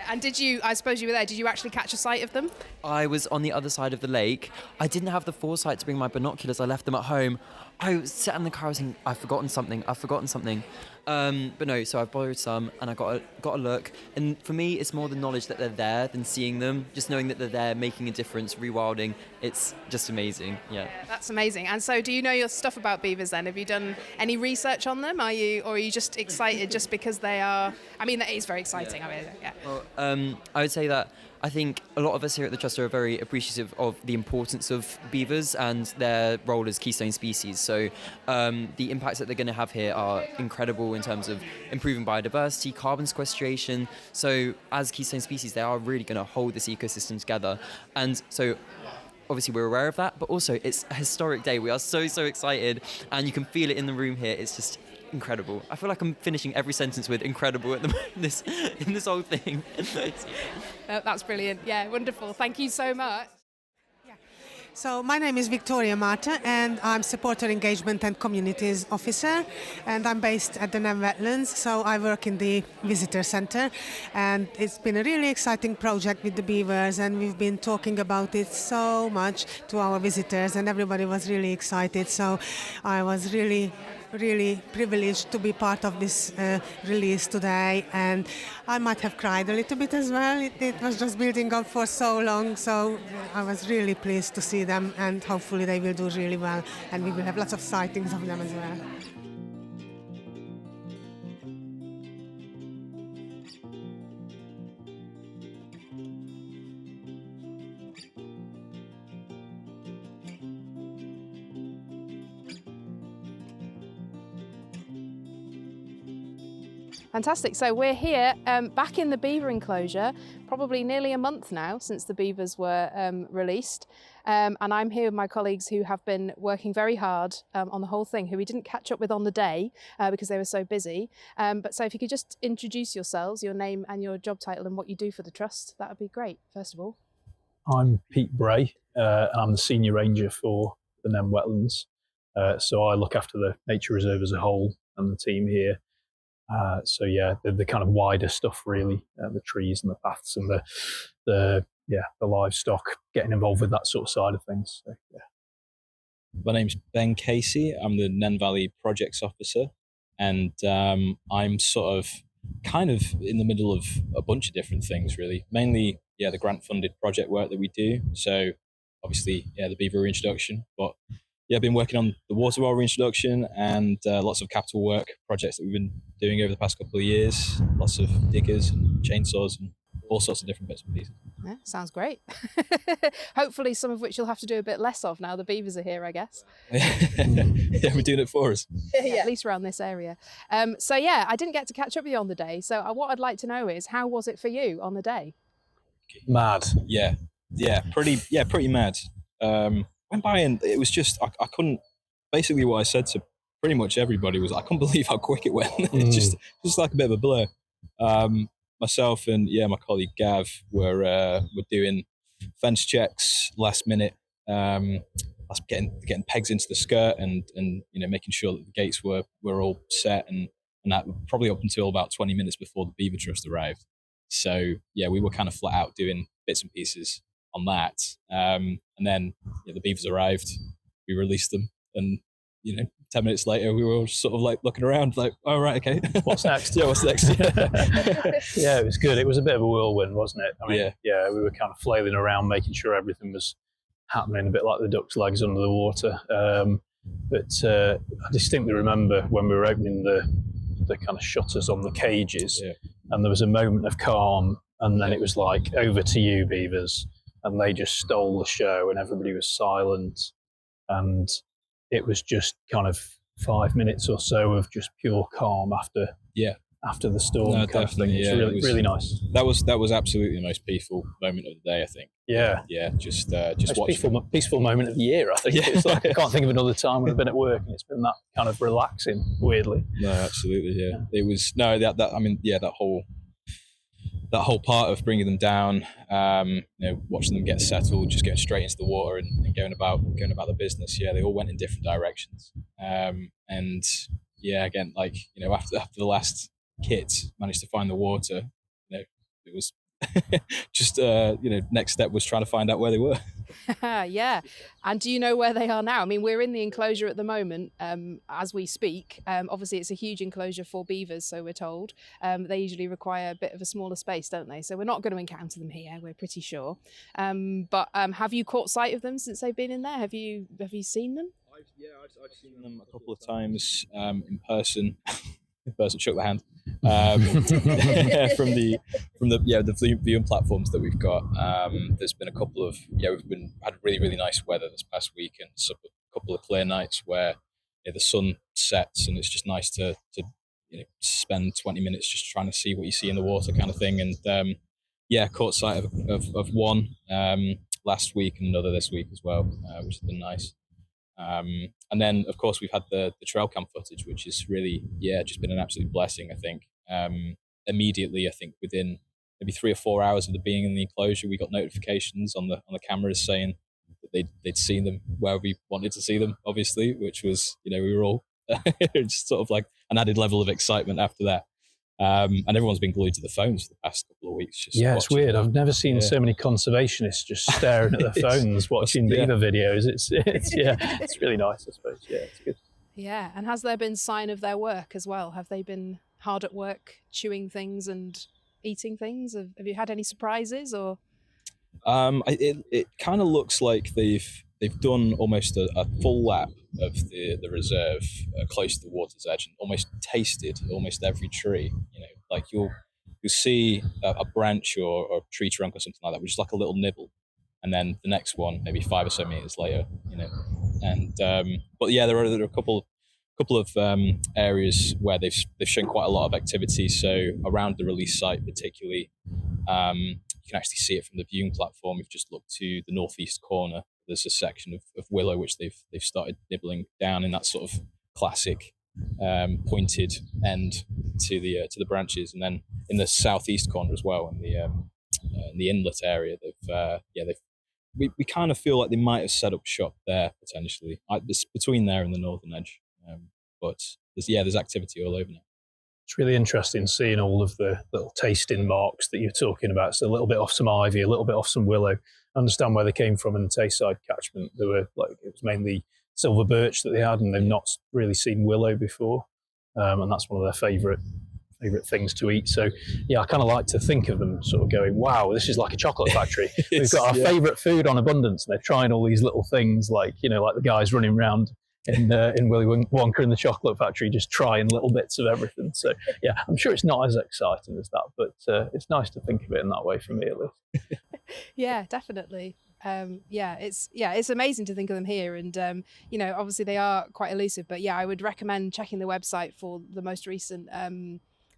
And I suppose you were there, did you actually catch a sight of them? I was on the other side of the lake. I didn't have the foresight to bring my binoculars. I left them at home. I sat in the car, I was thinking, I've forgotten something. But no, so I borrowed some and I got a look. And for me, it's more the knowledge that they're there than seeing them. Just knowing that they're there, making a difference, rewilding. It's just amazing, yeah. That's amazing. And so do you know your stuff about beavers then? Have you done any research on them? Or are you just excited just because they are... I mean, that is very exciting. Yeah. I mean, yeah. Well, I would say that I think a lot of us here at the Trust are very appreciative of the importance of beavers and their role as keystone species. So the impacts that they're going to have here are incredible in terms of improving biodiversity, carbon sequestration. So as keystone species, they are really going to hold this ecosystem together. And so obviously we're aware of that, but also it's a historic day. We are so excited, and you can feel it in the room here. It's just incredible. I feel like I'm finishing every sentence with incredible at the moment in this whole thing. That's brilliant. Yeah, wonderful. Thank you so much. So my name is Victoria Mata, and I'm Supporter Engagement and Communities Officer, and I'm based at the Nene Wetlands, so I work in the Visitor Centre, and it's been a really exciting project with the beavers, and we've been talking about it so much to our visitors, and everybody was really excited, so I was really privileged to be part of this release today, and I might have cried a little bit as well. It was just building up for so long, so I was really pleased to see them, and hopefully they will do really well, and we will have lots of sightings of them as well. Fantastic. So we're here back in the beaver enclosure, probably nearly a month now since the beavers were released. And I'm here with my colleagues who have been working very hard on the whole thing, who we didn't catch up with on the day because they were so busy. So if you could just introduce yourselves, your name and your job title and what you do for the Trust, that would be great, first of all. I'm Pete Bray, and I'm the Senior Ranger for the Nene Wetlands. So I look after the nature reserve as a whole and the team here. So yeah, the kind of wider stuff really, the trees and the paths and the livestock, getting involved with that sort of side of things. So, yeah. My name's Ben Casey. I'm the Nene Valley Projects Officer, and I'm sort of kind of in the middle of a bunch of different things really. Mainly, the grant-funded project work that we do. So obviously, the beaver reintroduction, but I've been working on the water well reintroduction and lots of capital work projects that we've been doing over the past couple of years. Lots of diggers and chainsaws and all sorts of different bits and pieces. Yeah, sounds great. Hopefully some of which you'll have to do a bit less of now the beavers are here, I guess. Yeah, we're doing it for us. Yeah, at least around this area. So yeah, I didn't get to catch up with you on the day. So what I'd like to know is, how was it for you on the day? Mad. Yeah, pretty mad. Went by and it was just, I couldn't, basically what I said to pretty much everybody was, I couldn't believe how quick it went. It's just like a bit of a blur. Myself and my colleague Gav were doing fence checks last minute, getting pegs into the skirt and making sure that the gates were all set and that probably up until about 20 minutes before the Beaver Trust arrived. So we were kind of flat out doing bits and pieces on that, and then the beavers arrived, we released them, and 10 minutes later we were all sort of like looking around like, oh right, okay, what's next? What's next? Yeah, it was good. It was a bit of a whirlwind, wasn't it? I mean, we were kind of flailing around making sure everything was happening, a bit like the duck's legs under the water. But I distinctly remember when we were opening the kind of shutters on the cages, and there was a moment of calm, and then it was like, over to you, beavers. And they just stole the show and everybody was silent. And it was just kind of 5 minutes or so of just pure calm after the storm kind of thing. It's really nice. That was absolutely the most peaceful moment of the day, I think. Yeah. Just watching. Peaceful moment of the year, I think. It's like, I can't think of another time when I've been at work and it's been that kind of relaxing, weirdly. No, absolutely, yeah. It was, that whole part of bringing them down, watching them get settled, just going straight into the water and going about the business. Yeah, they all went in different directions. Again, after the last kit managed to find the water, it was just next step was trying to find out where they were. Yeah. And do you know where they are now? I mean, we're in the enclosure at the moment as we speak. Obviously, it's a huge enclosure for beavers, so we're told. They usually require a bit of a smaller space, don't they? So we're not going to encounter them here, we're pretty sure. But have you caught sight of them since they've been in there? Have you seen them? I've seen them a couple of times in person. In person, shook the hand. From the viewing platforms that we've got, there's been a couple of had really, really nice weather this past week, and so a couple of clear nights where the sun sets and it's just nice to spend 20 minutes just trying to see what you see in the water kind of thing. And caught sight of one last week and another this week as well, which has been nice. And then of course we've had the trail cam footage, which has really just been an absolute blessing, I think. Immediately, I think within maybe 3 or 4 hours of the being in the enclosure, we got notifications on the cameras saying that they'd seen them where we wanted to see them, obviously, which was, we were all just sort of like an added level of excitement after that. And everyone's been glued to the phones for the past couple of weeks. It's weird. I've never seen so many conservationists just staring at their phones watching beaver videos. It's really nice, I suppose. Yeah, it's good. Yeah, and has there been sign of their work as well? Have they been hard at work chewing things and eating things? Have you had any surprises or? It kind of looks like they've done almost a full lap of the reserve close to the water's edge and almost tasted almost every tree. Like you'll see a branch or a tree trunk or something like that, which is like a little nibble, and then the next one maybe 5 or so meters later. And but there are a couple couple of areas where they've shown quite a lot of activity. So around the release site, particularly, you can actually see it from the viewing platform. We've just looked to the northeast corner. There's a section of willow which they've started nibbling down in that sort of classic pointed end to the branches, and then in the southeast corner as well, in the inlet area, we kind of feel like they might have set up shop there potentially. It's between there and the northern edge, but there's activity all over now. It's really interesting seeing all of the little tasting marks that you're talking about. So a little bit off some ivy, a little bit off some willow. I understand where they came from in the Tayside catchment. They were it was mainly silver birch that they had, and they've not really seen willow before. And that's one of their favourite things to eat. So yeah, I kind of like to think of them sort of going, wow, this is like a chocolate factory. We've got our favourite food on abundance, and they're trying all these little things like the guys running around in Willy Wonka in the chocolate factory, just trying little bits of everything. So yeah, I'm sure it's not as exciting as that, but it's nice to think of it in that way for me at least. Yeah, definitely. It's amazing to think of them here, and obviously they are quite elusive, but yeah, I would recommend checking the website for the most recent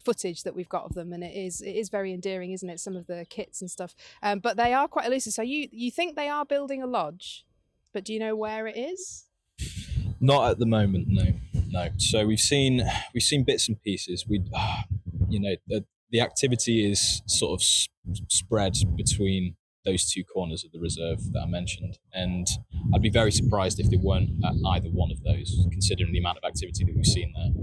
footage that we've got of them, and it is very endearing, isn't it, some of the kits and stuff, but they are quite elusive. So you think they are building a lodge, but do you know where it is? Not at the moment, no. So we've seen bits and pieces. The activity is sort of spread between those two corners of the reserve that I mentioned, and I'd be very surprised if they weren't at either one of those, considering the amount of activity that we've seen there.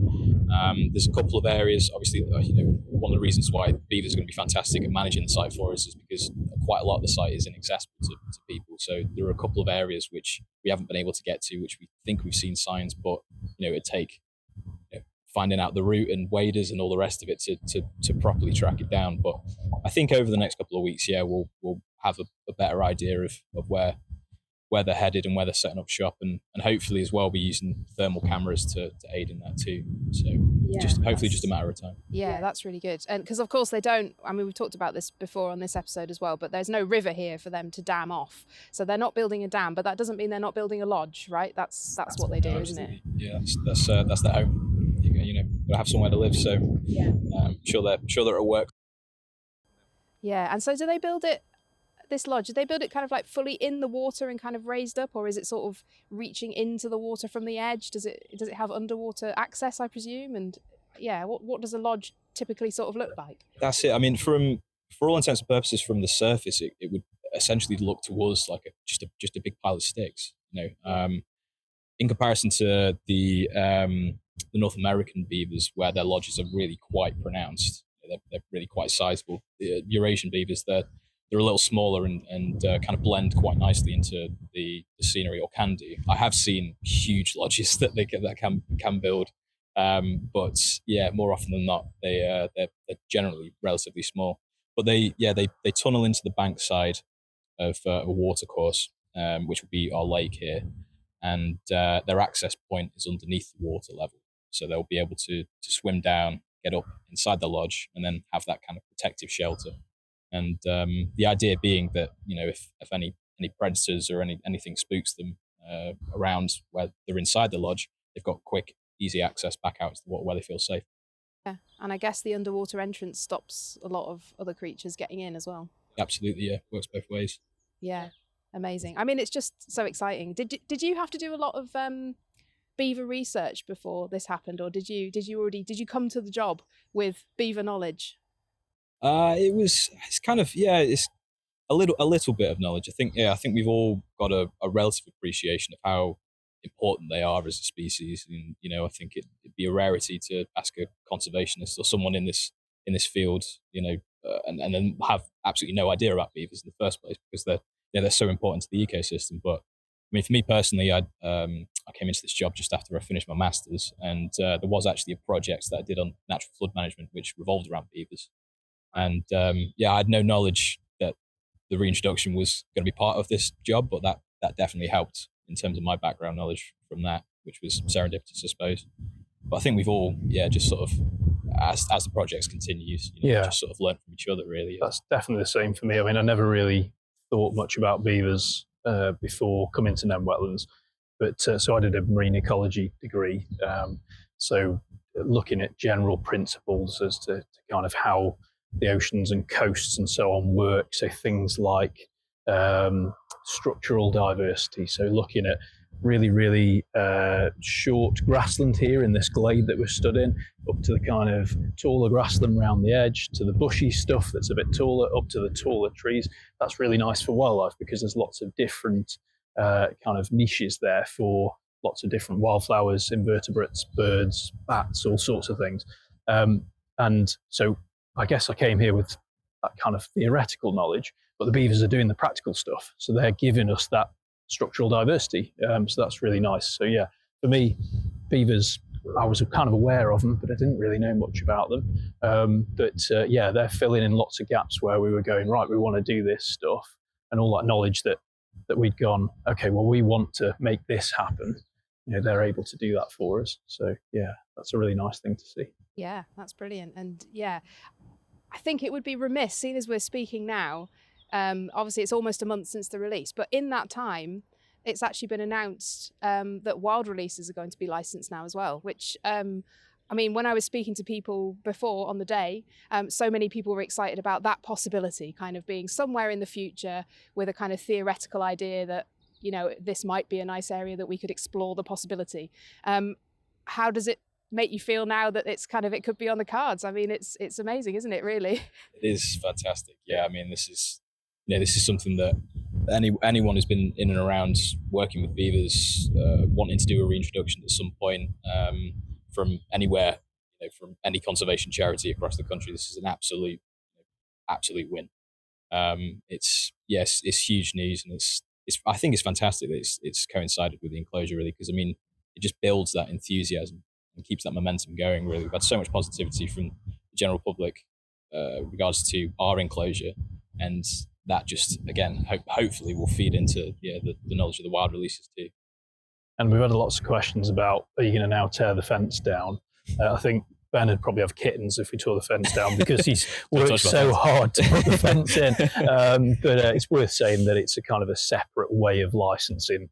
There's a couple of areas, obviously, one of the reasons why Beavers are going to be fantastic at managing the site for us is because quite a lot of the site is inaccessible to people. So there are a couple of areas which we haven't been able to get to, which we think we've seen signs, but it'd take finding out the route and waders and all the rest of it to properly track it down. But I think over the next couple of weeks, we'll have a better idea of where they're headed and where they're setting up shop, and hopefully as well be using thermal cameras to aid in that too. So hopefully just a matter of time. Yeah, that's really good. And because of course we've talked about this before on this episode as well, but there's no river here for them to dam off. So they're not building a dam, but that doesn't mean they're not building a lodge, right? That's what they do, isn't it? Yeah, that's their home. Gotta have somewhere to live. So I'm sure they're at work. Yeah, and so do they build it? This lodge, do they build it kind of like fully in the water and kind of raised up, or is it sort of reaching into the water from the edge? Does it have underwater access, I presume? And yeah, what does a lodge typically sort of look like? That's it. I mean, for all intents and purposes, from the surface, it would essentially look to us like just a big pile of sticks. In comparison to the North American beavers, where their lodges are really quite pronounced, they're really quite sizable. The Eurasian beavers, they're a little smaller and kind of blend quite nicely into the scenery, or can do. I have seen huge lodges that they can build, but yeah, more often than not, they're generally relatively small. But they tunnel into the bank side of a watercourse, which would be our lake here, and their access point is underneath the water level, so they'll be able to swim down, get up inside the lodge, and then have that kind of protective shelter. And the idea being that if any predators or anything spooks them around where they're inside the lodge, they've got quick, easy access back out to the water where they feel safe. Yeah, and I guess the underwater entrance stops a lot of other creatures getting in as well. Absolutely, yeah, works both ways. Yeah, amazing. I mean, it's just so exciting. Did you have to do a lot of beaver research before this happened, or did you come to the job with beaver knowledge? It's kind of, it's a little bit of knowledge. I think we've all got a relative appreciation of how important they are as a species, and I think it'd be a rarity to ask a conservationist or someone in this field, and then have absolutely no idea about beavers in the first place, because they're so important to the ecosystem. But I mean, for me personally, I came into this job just after I finished my masters, and there was actually a project that I did on natural flood management which revolved around beavers. And I had no knowledge that the reintroduction was going to be part of this job, but that definitely helped in terms of my background knowledge from that, which was serendipitous, I suppose. But I think we've all, just sort of, as the project continues, just sort of learn from each other, really. That's definitely the same for me. I mean, I never really thought much about beavers before coming to Nene Wetlands. But so I did a marine ecology degree. So looking at general principles as to kind of how the oceans and coasts and so on work. So things like structural diversity. So looking at really short grassland here in this glade that we're stood in, up to the kind of taller grassland around the edge, to the bushy stuff that's a bit taller, up to the taller trees. That's really nice for wildlife because there's lots of different kind of niches there for lots of different wildflowers, invertebrates, birds, bats, all sorts of things. And so I guess I came here with that kind of theoretical knowledge, but the beavers are doing the practical stuff. So they're giving us that structural diversity. So that's really nice. So yeah, for me, beavers, I was kind of aware of them, but I didn't really know much about them. But yeah, they're filling in lots of gaps where we were going, right, we want to do this stuff, and all that knowledge that we'd gone, okay, well, we want to make this happen. They're able to do that for us. So yeah, that's a really nice thing to see. Yeah, that's brilliant. And yeah, I think it would be remiss, seeing as we're speaking now, obviously it's almost a month since the release, but in that time, it's actually been announced that wild releases are going to be licensed now as well, which, I mean, when I was speaking to people before on the day, so many people were excited about that possibility kind of being somewhere in the future with a kind of theoretical idea that, this might be a nice area that we could explore the possibility. How does it make you feel now that it could be on the cards? I mean, it's amazing, isn't it, really? It is fantastic. Yeah, I mean, this is something that anyone who's been in and around working with beavers, wanting to do a reintroduction at some point, from anywhere, from any conservation charity across the country, this is an absolute win. It's huge news, and I think it's fantastic that it's coincided with the enclosure, really, because I mean, it just builds that enthusiasm and keeps that momentum going. Really, we've had so much positivity from the general public regards to our enclosure, and that just again hopefully will feed into the knowledge of the wild releases too. And we've had lots of questions about, are you going to now tear the fence down? I think Ben would probably have kittens if we tore the fence down because he's worked so hard to put the fence in. But it's worth saying that it's a kind of a separate way of licensing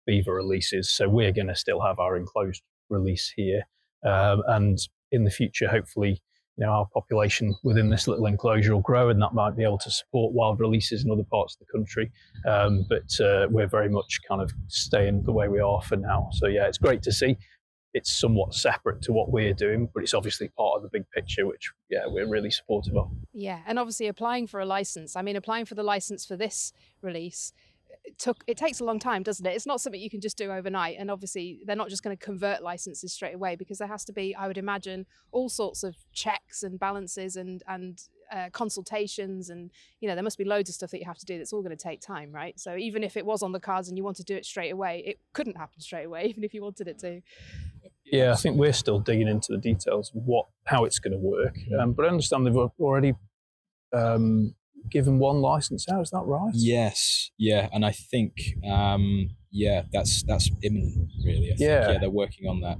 beaver releases. So we're going to still have our enclosed release here. And in the future, hopefully, our population within this little enclosure will grow, and that might be able to support wild releases in other parts of the country. But we're very much kind of staying the way we are for now. So yeah, it's great to see. It's somewhat separate to what we're doing, but it's obviously part of the big picture, which we're really supportive of. Yeah, and obviously applying for a license. I mean, applying for the license for this release, it takes a long time, doesn't it? It's not something you can just do overnight, and obviously they're not just going to convert licenses straight away, because there has to be, I would imagine, all sorts of checks and balances and consultations, and there must be loads of stuff that you have to do that's all going to take time, right? So even if it was on the cards and you want to do it straight away, it couldn't happen straight away, even if you wanted it to. Yeah, I think we're still digging into the details of how it's going to work, but I understand they've already given one license out. Is that right? Yes, yeah, and I think that's imminent, really. I think, they're working on that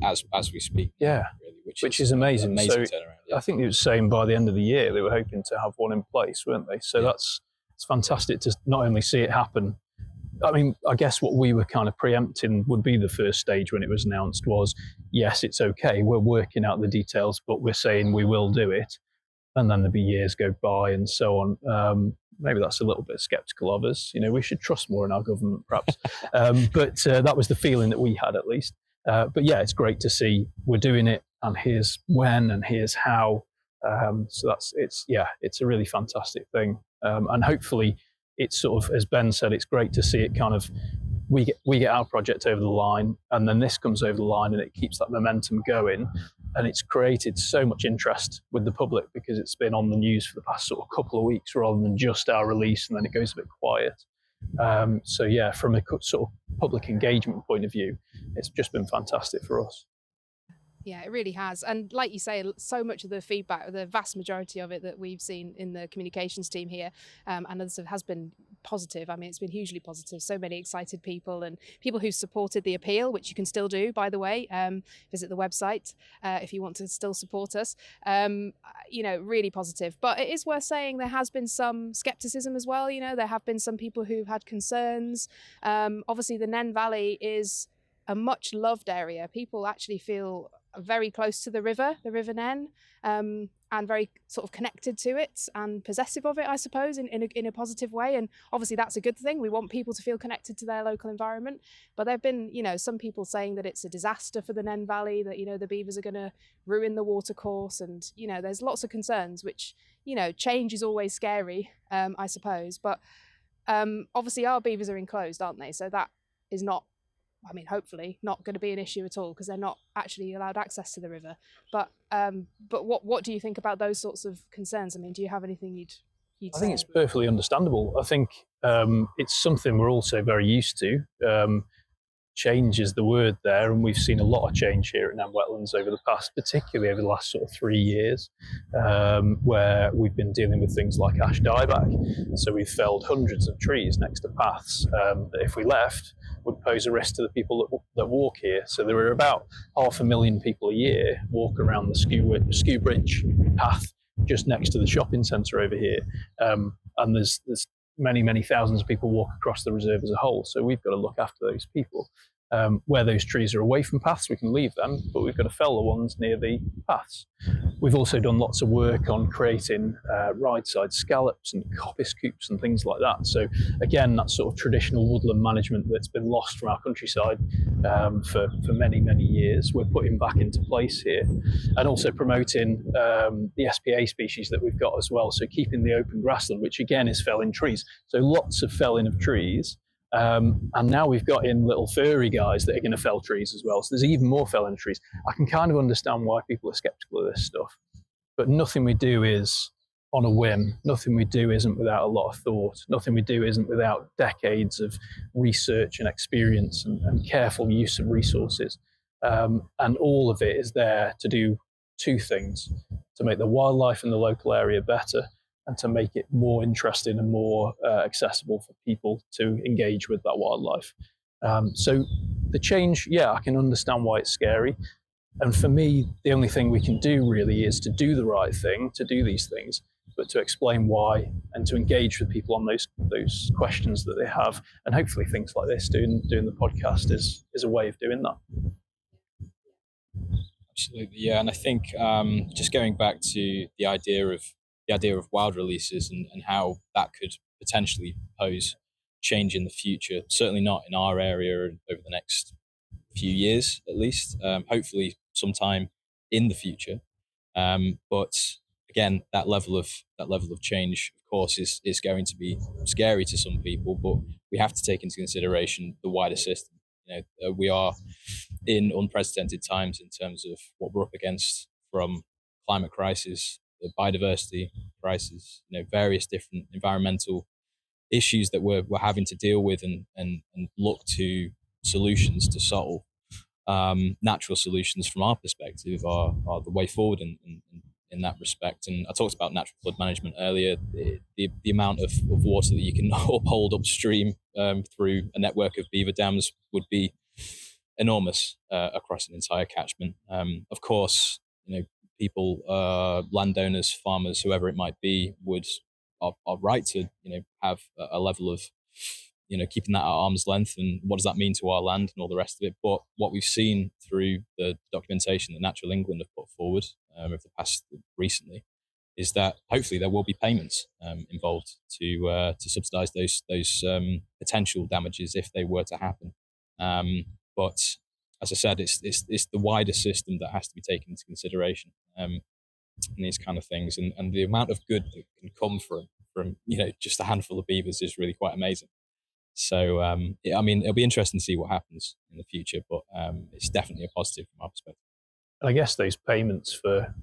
as we speak. Yeah, really, which is amazing. So turnaround. Yeah. I think it was saying by the end of the year they were hoping to have one in place, weren't they? So it's fantastic to not only see it happen. I mean, I guess what we were kind of preempting would be the first stage when it was announced was, yes, it's okay, we're working out the details, but we're saying we will do it. And then there'll be years go by and so on. Maybe that's a little bit sceptical of us. We should trust more in our government, perhaps. But that was the feeling that we had, at least. But yeah, it's great to see we're doing it, and here's when and here's how. So it's a really fantastic thing. And hopefully it's sort of, as Ben said, it's great to see it kind of, we get our project over the line, and then this comes over the line, and it keeps that momentum going. And it's created so much interest with the public because it's been on the news for the past sort of couple of weeks rather than just our release, and then it goes a bit quiet. So yeah, from a sort of public engagement point of view, it's just been fantastic for us. Yeah, it really has. And like you say, so much of the feedback, the vast majority of it that we've seen in the communications team here, and others has been positive. I mean, it's been hugely positive. So many excited people and people who supported the appeal, which you can still do, by the way. Visit the website if you want to still support us. Really positive. But it is worth saying there has been some scepticism as well. There have been some people who've had concerns. Obviously, the Nene Valley is a much loved area. People actually feel very close to the River Nene, and very sort of connected to it and possessive of it, I suppose, in a positive way. And obviously that's a good thing. We want people to feel connected to their local environment. But there have been, some people saying that it's a disaster for the Nene Valley, that, the beavers are going to ruin the watercourse. And, there's lots of concerns, which, change is always scary, I suppose. But obviously our beavers are enclosed, aren't they? So that is not, hopefully not going to be an issue at all, because they're not actually allowed access to the river. But what do you think about those sorts of concerns? Do you have anything you'd say? I think it's perfectly understandable. I think it's something we're also very used to. Change is the word there, and we've seen a lot of change here at Nene Wetlands over the past, particularly over the last sort of 3 years, where we've been dealing with things like ash dieback. So we've felled hundreds of trees next to paths that, if we left, would pose a risk to the people that walk here. So there are about 500,000 people a year walk around the Skew Bridge path just next to the shopping centre over here, and there's many thousands of people walk across the reserve as a whole. So we've got to look after those people. Where those trees are away from paths, we can leave them, but we've got to fell the ones near the paths. We've also done lots of work on creating ride-side scallops and coppice coops and things like that. So again, that sort of traditional woodland management that's been lost from our countryside for many years, we're putting back into place here, and also promoting the SPA species that we've got as well. So keeping the open grassland, which again is felling trees. So lots of felling of trees. And now we've got in little furry guys that are going to fell trees as well. So there's even more felling trees. I can kind of understand why people are sceptical of this stuff, but nothing we do is on a whim. Nothing we do isn't without a lot of thought. Nothing we do isn't without decades of research and experience and careful use of resources. And all of it is there to do two things: to make the wildlife in the local area better, and to make it more interesting and more accessible for people to engage with that wildlife. So the change, I can understand why it's scary. And for me, the only thing we can do really is to do the right thing, to do these things, but to explain why and to engage with people on those questions that they have. And hopefully things like this, doing the podcast is a way of doing that. Absolutely, yeah. And I think just going back to the idea of wild releases and how that could potentially pose change in the future. Certainly not in our area over the next few years, at least. Hopefully, sometime in the future. But again, that level of change, of course, is going to be scary to some people. But we have to take into consideration the wider system. We are in unprecedented times in terms of what we're up against, from climate crisis, the biodiversity crisis, various different environmental issues that we're having to deal with and look to solutions to solve. Natural solutions from our perspective are the way forward in that respect. And I talked about natural flood management earlier. The amount of water that you can uphold upstream through a network of beaver dams would be enormous across an entire catchment. Of course, people, landowners, farmers, whoever it might be, are right to have a level of keeping that at arm's length, and what does that mean to our land and all the rest of it. But what we've seen through the documentation that Natural England have put forward over the past recently is that hopefully there will be payments involved to subsidise those potential damages if they were to happen. But as I said, it's the wider system that has to be taken into consideration in these kind of things, and the amount of good that can come from just a handful of beavers is really quite amazing. So it'll be interesting to see what happens in the future, but it's definitely a positive from our perspective. And I guess those payments for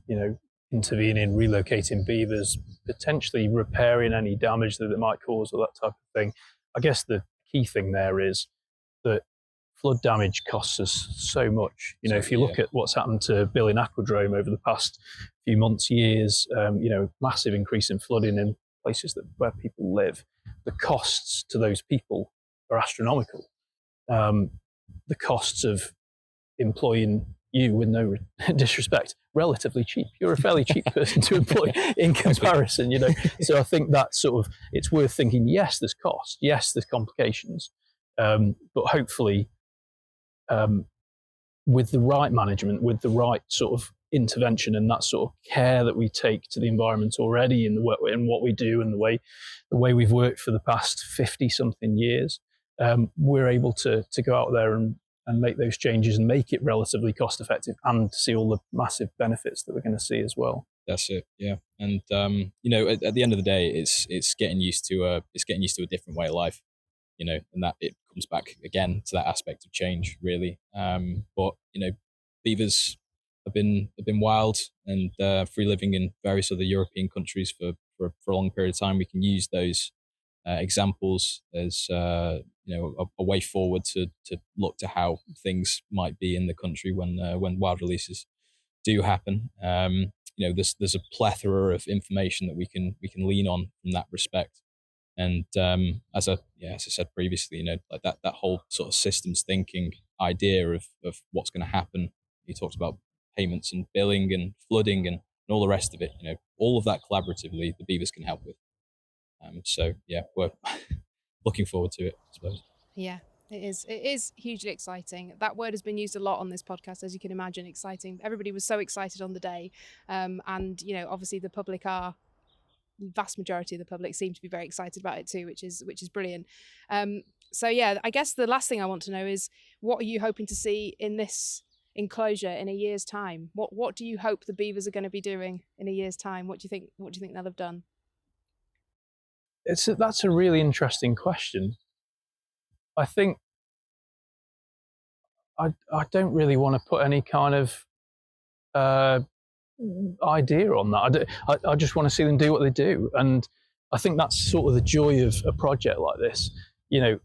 intervening, relocating beavers, potentially repairing any damage that it might cause, or that type of thing. I guess the key thing there is that flood damage costs us so much. If you look at what's happened to Billing Aquadrome over the past few months, years, massive increase in flooding in places where people live, the costs to those people are astronomical. The costs of employing you, with no disrespect, relatively cheap. You're a fairly cheap person to employ in comparison, So I think that it's worth thinking, yes, there's cost, yes, there's complications, but hopefully with the right management, with the right sort of intervention and that sort of care that we take to the environment already in what we do and the way we've worked for the past 50 something years, we're able to go out there and make those changes and make it relatively cost effective and see all the massive benefits that we're going to see as well. That's it, yeah. And at the end of the day, it's getting used to a different way of life, and that it comes back again to that aspect of change, really. But beavers have been wild and free living in various other European countries for a long period of time. We can use those examples as a way forward to look to how things might be in the country when wild releases do happen. There's a plethora of information that we can lean on from that respect. And as I said previously, like that whole sort of systems thinking idea of what's going to happen. You talked about payments and billing and flooding and all the rest of it. All of that collaboratively, the Beavers can help with. So yeah, we're looking forward to it, I suppose. Yeah, it is hugely exciting. That word has been used a lot on this podcast, as you can imagine. Exciting. Everybody was so excited on the day, and obviously the vast majority of the public seem to be very excited about it too, which is brilliant. So yeah, I guess the last thing I want to know is, what are you hoping to see in this enclosure in a year's time? What do you hope the Beavers are going to be doing in a year's time? What do you think they'll have done? That's a really interesting question. I think I don't really want to put any kind of idea on that. I just want to see them do what they do, and I think that's sort of the joy of a project like this. You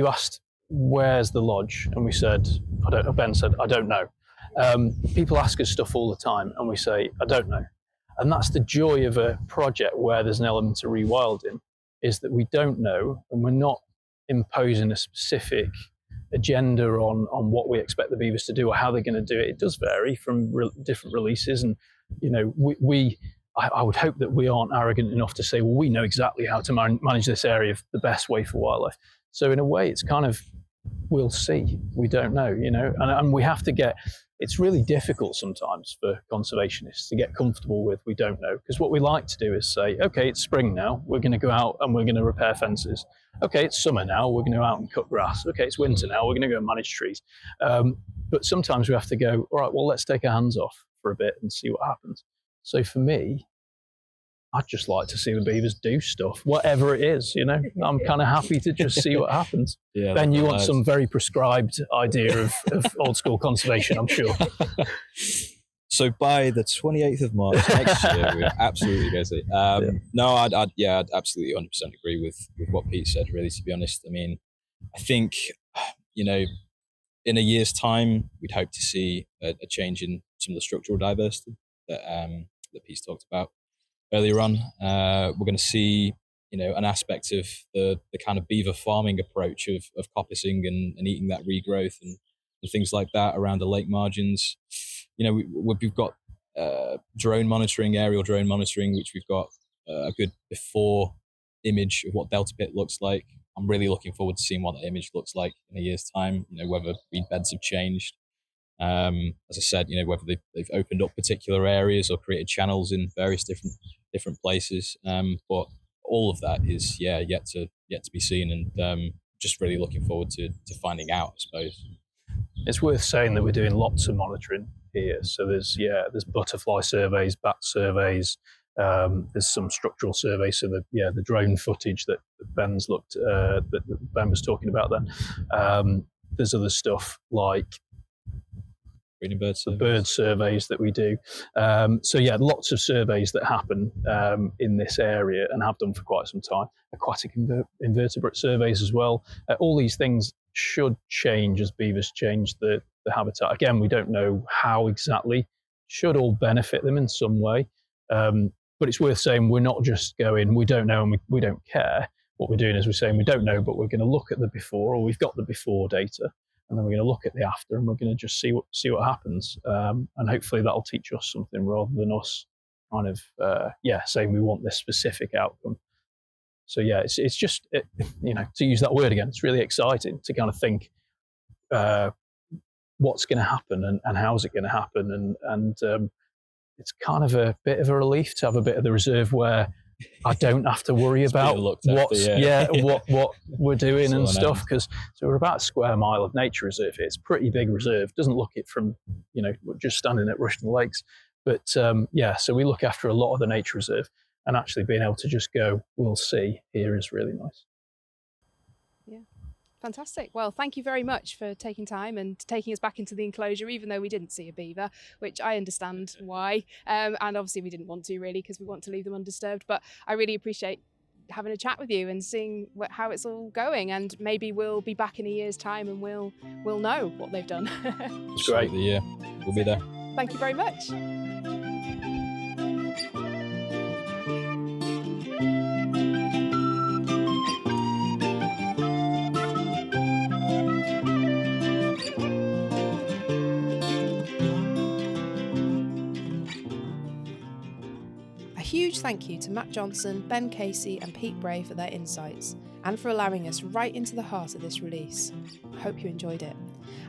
asked, where's the lodge, and we said, Ben said, I don't know. People ask us stuff all the time and we say, I don't know. And that's the joy of a project where there's an element of rewilding, is that we don't know, and we're not imposing a specific agenda on what we expect the Beavers to do or how they're going to do it. It does vary from different releases, and I would hope that we aren't arrogant enough to say, well, we know exactly how to manage this area the best way for wildlife. So in a way, it's kind of, we'll see. We don't know, and we have to get. It's really difficult sometimes for conservationists to get comfortable with we don't know, because what we like to do is say, okay, it's spring now, we're going to go out and we're going to repair fences. Okay, it's summer now, we're going to go out and cut grass. Okay, it's winter now, we're going to go and manage trees. But sometimes we have to go, all right, well, let's take our hands off for a bit and see what happens. So for me, I'd just like to see the Beavers do stuff, whatever it is, I'm kind of happy to just see what happens. Yeah, Ben, you want some very prescribed idea of old school conservation, I'm sure. So by the 28th of March next year, we're absolutely going to see. No, I'd absolutely 100% agree with what Pete said, really, to be honest. I mean, I think, in a year's time, we'd hope to see a change in some of the structural diversity that Pete's talked about earlier on. We're going to see, an aspect of the kind of beaver farming approach of coppicing and eating that regrowth and things like that around the lake margins. We've got drone monitoring, aerial drone monitoring, which we've got a good before image of what Delta Pit looks like. I'm really looking forward to seeing what that image looks like in a year's time, whether reed beds have changed. As I said, whether they've opened up particular areas or created channels in various different places. But all of that is, yet to be seen, and just really looking forward to finding out, I suppose. It's worth saying that we're doing lots of monitoring here. So there's butterfly surveys, bat surveys, there's some structural surveys. So the drone footage that Ben's that Ben was talking about then. There's other stuff like bird surveys that we do. Lots of surveys that happen in this area and have done for quite some time. Aquatic invertebrate surveys as well. All these things should change as beavers change the habitat. Again, we don't know how exactly. Should all benefit them in some way. But it's worth saying we're not just going, we don't know and we don't care. What we're doing is we're saying we don't know, but we're going to look at the before, or we've got the before data, and then we're going to look at the after, and we're going to just see what happens. And hopefully that'll teach us something rather than us kind of saying we want this specific outcome. So yeah, it's just to use that word again, it's really exciting to kind of think what's going to happen and how's it going to happen, and it's kind of a bit of a relief to have a bit of the reserve where I don't have to worry about what we're doing and stuff, because we're about a square mile of nature reserve here. It's a pretty big reserve. Doesn't look it from just standing at Rushton Lakes, but so we look after a lot of the nature reserve, and actually being able to just go, we'll see here is really nice. Fantastic. Well, thank you very much for taking time and taking us back into the enclosure, even though we didn't see a beaver, which I understand why. And obviously we didn't want to really, because we want to leave them undisturbed. But I really appreciate having a chat with you and seeing how it's all going. And maybe we'll be back in a year's time and we'll know what they've done. It's great. Yeah, we'll be there. Thank you very much. Huge thank you to Matt Johnson, Ben Casey and Pete Bray for their insights and for allowing us right into the heart of this release. I hope you enjoyed it.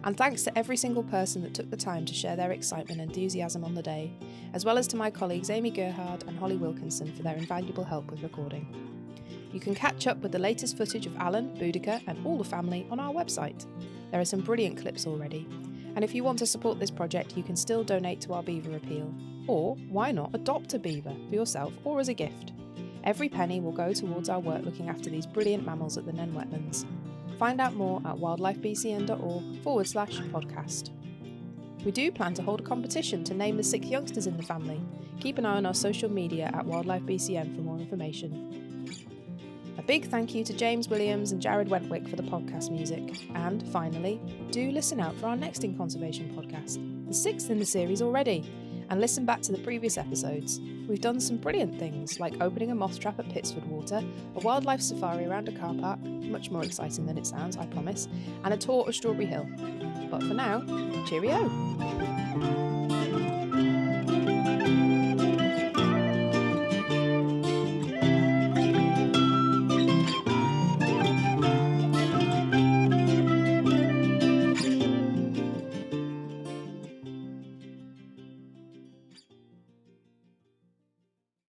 And thanks to every single person that took the time to share their excitement and enthusiasm on the day, as well as to my colleagues Amy Gerhard and Holly Wilkinson for their invaluable help with recording. You can catch up with the latest footage of Alan, Boudica and all the family on our website. There are some brilliant clips already. And if you want to support this project, you can still donate to our beaver appeal. Or, why not adopt a beaver for yourself or as a gift? Every penny will go towards our work looking after these brilliant mammals at the Nene Wetlands. Find out more at wildlifebcn.org/podcast. We do plan to hold a competition to name the 6 youngsters in the family. Keep an eye on our social media at wildlifebcn for more information. A big thank you to James Williams and Jared Wentwick for the podcast music. And finally, do listen out for our next In Conservation podcast, the 6th in the series already, and listen back to the previous episodes. We've done some brilliant things, like opening a moth trap at Pitsford Water, a wildlife safari around a car park, much more exciting than it sounds, I promise, and a tour of Strawberry Hill. But for now, cheerio!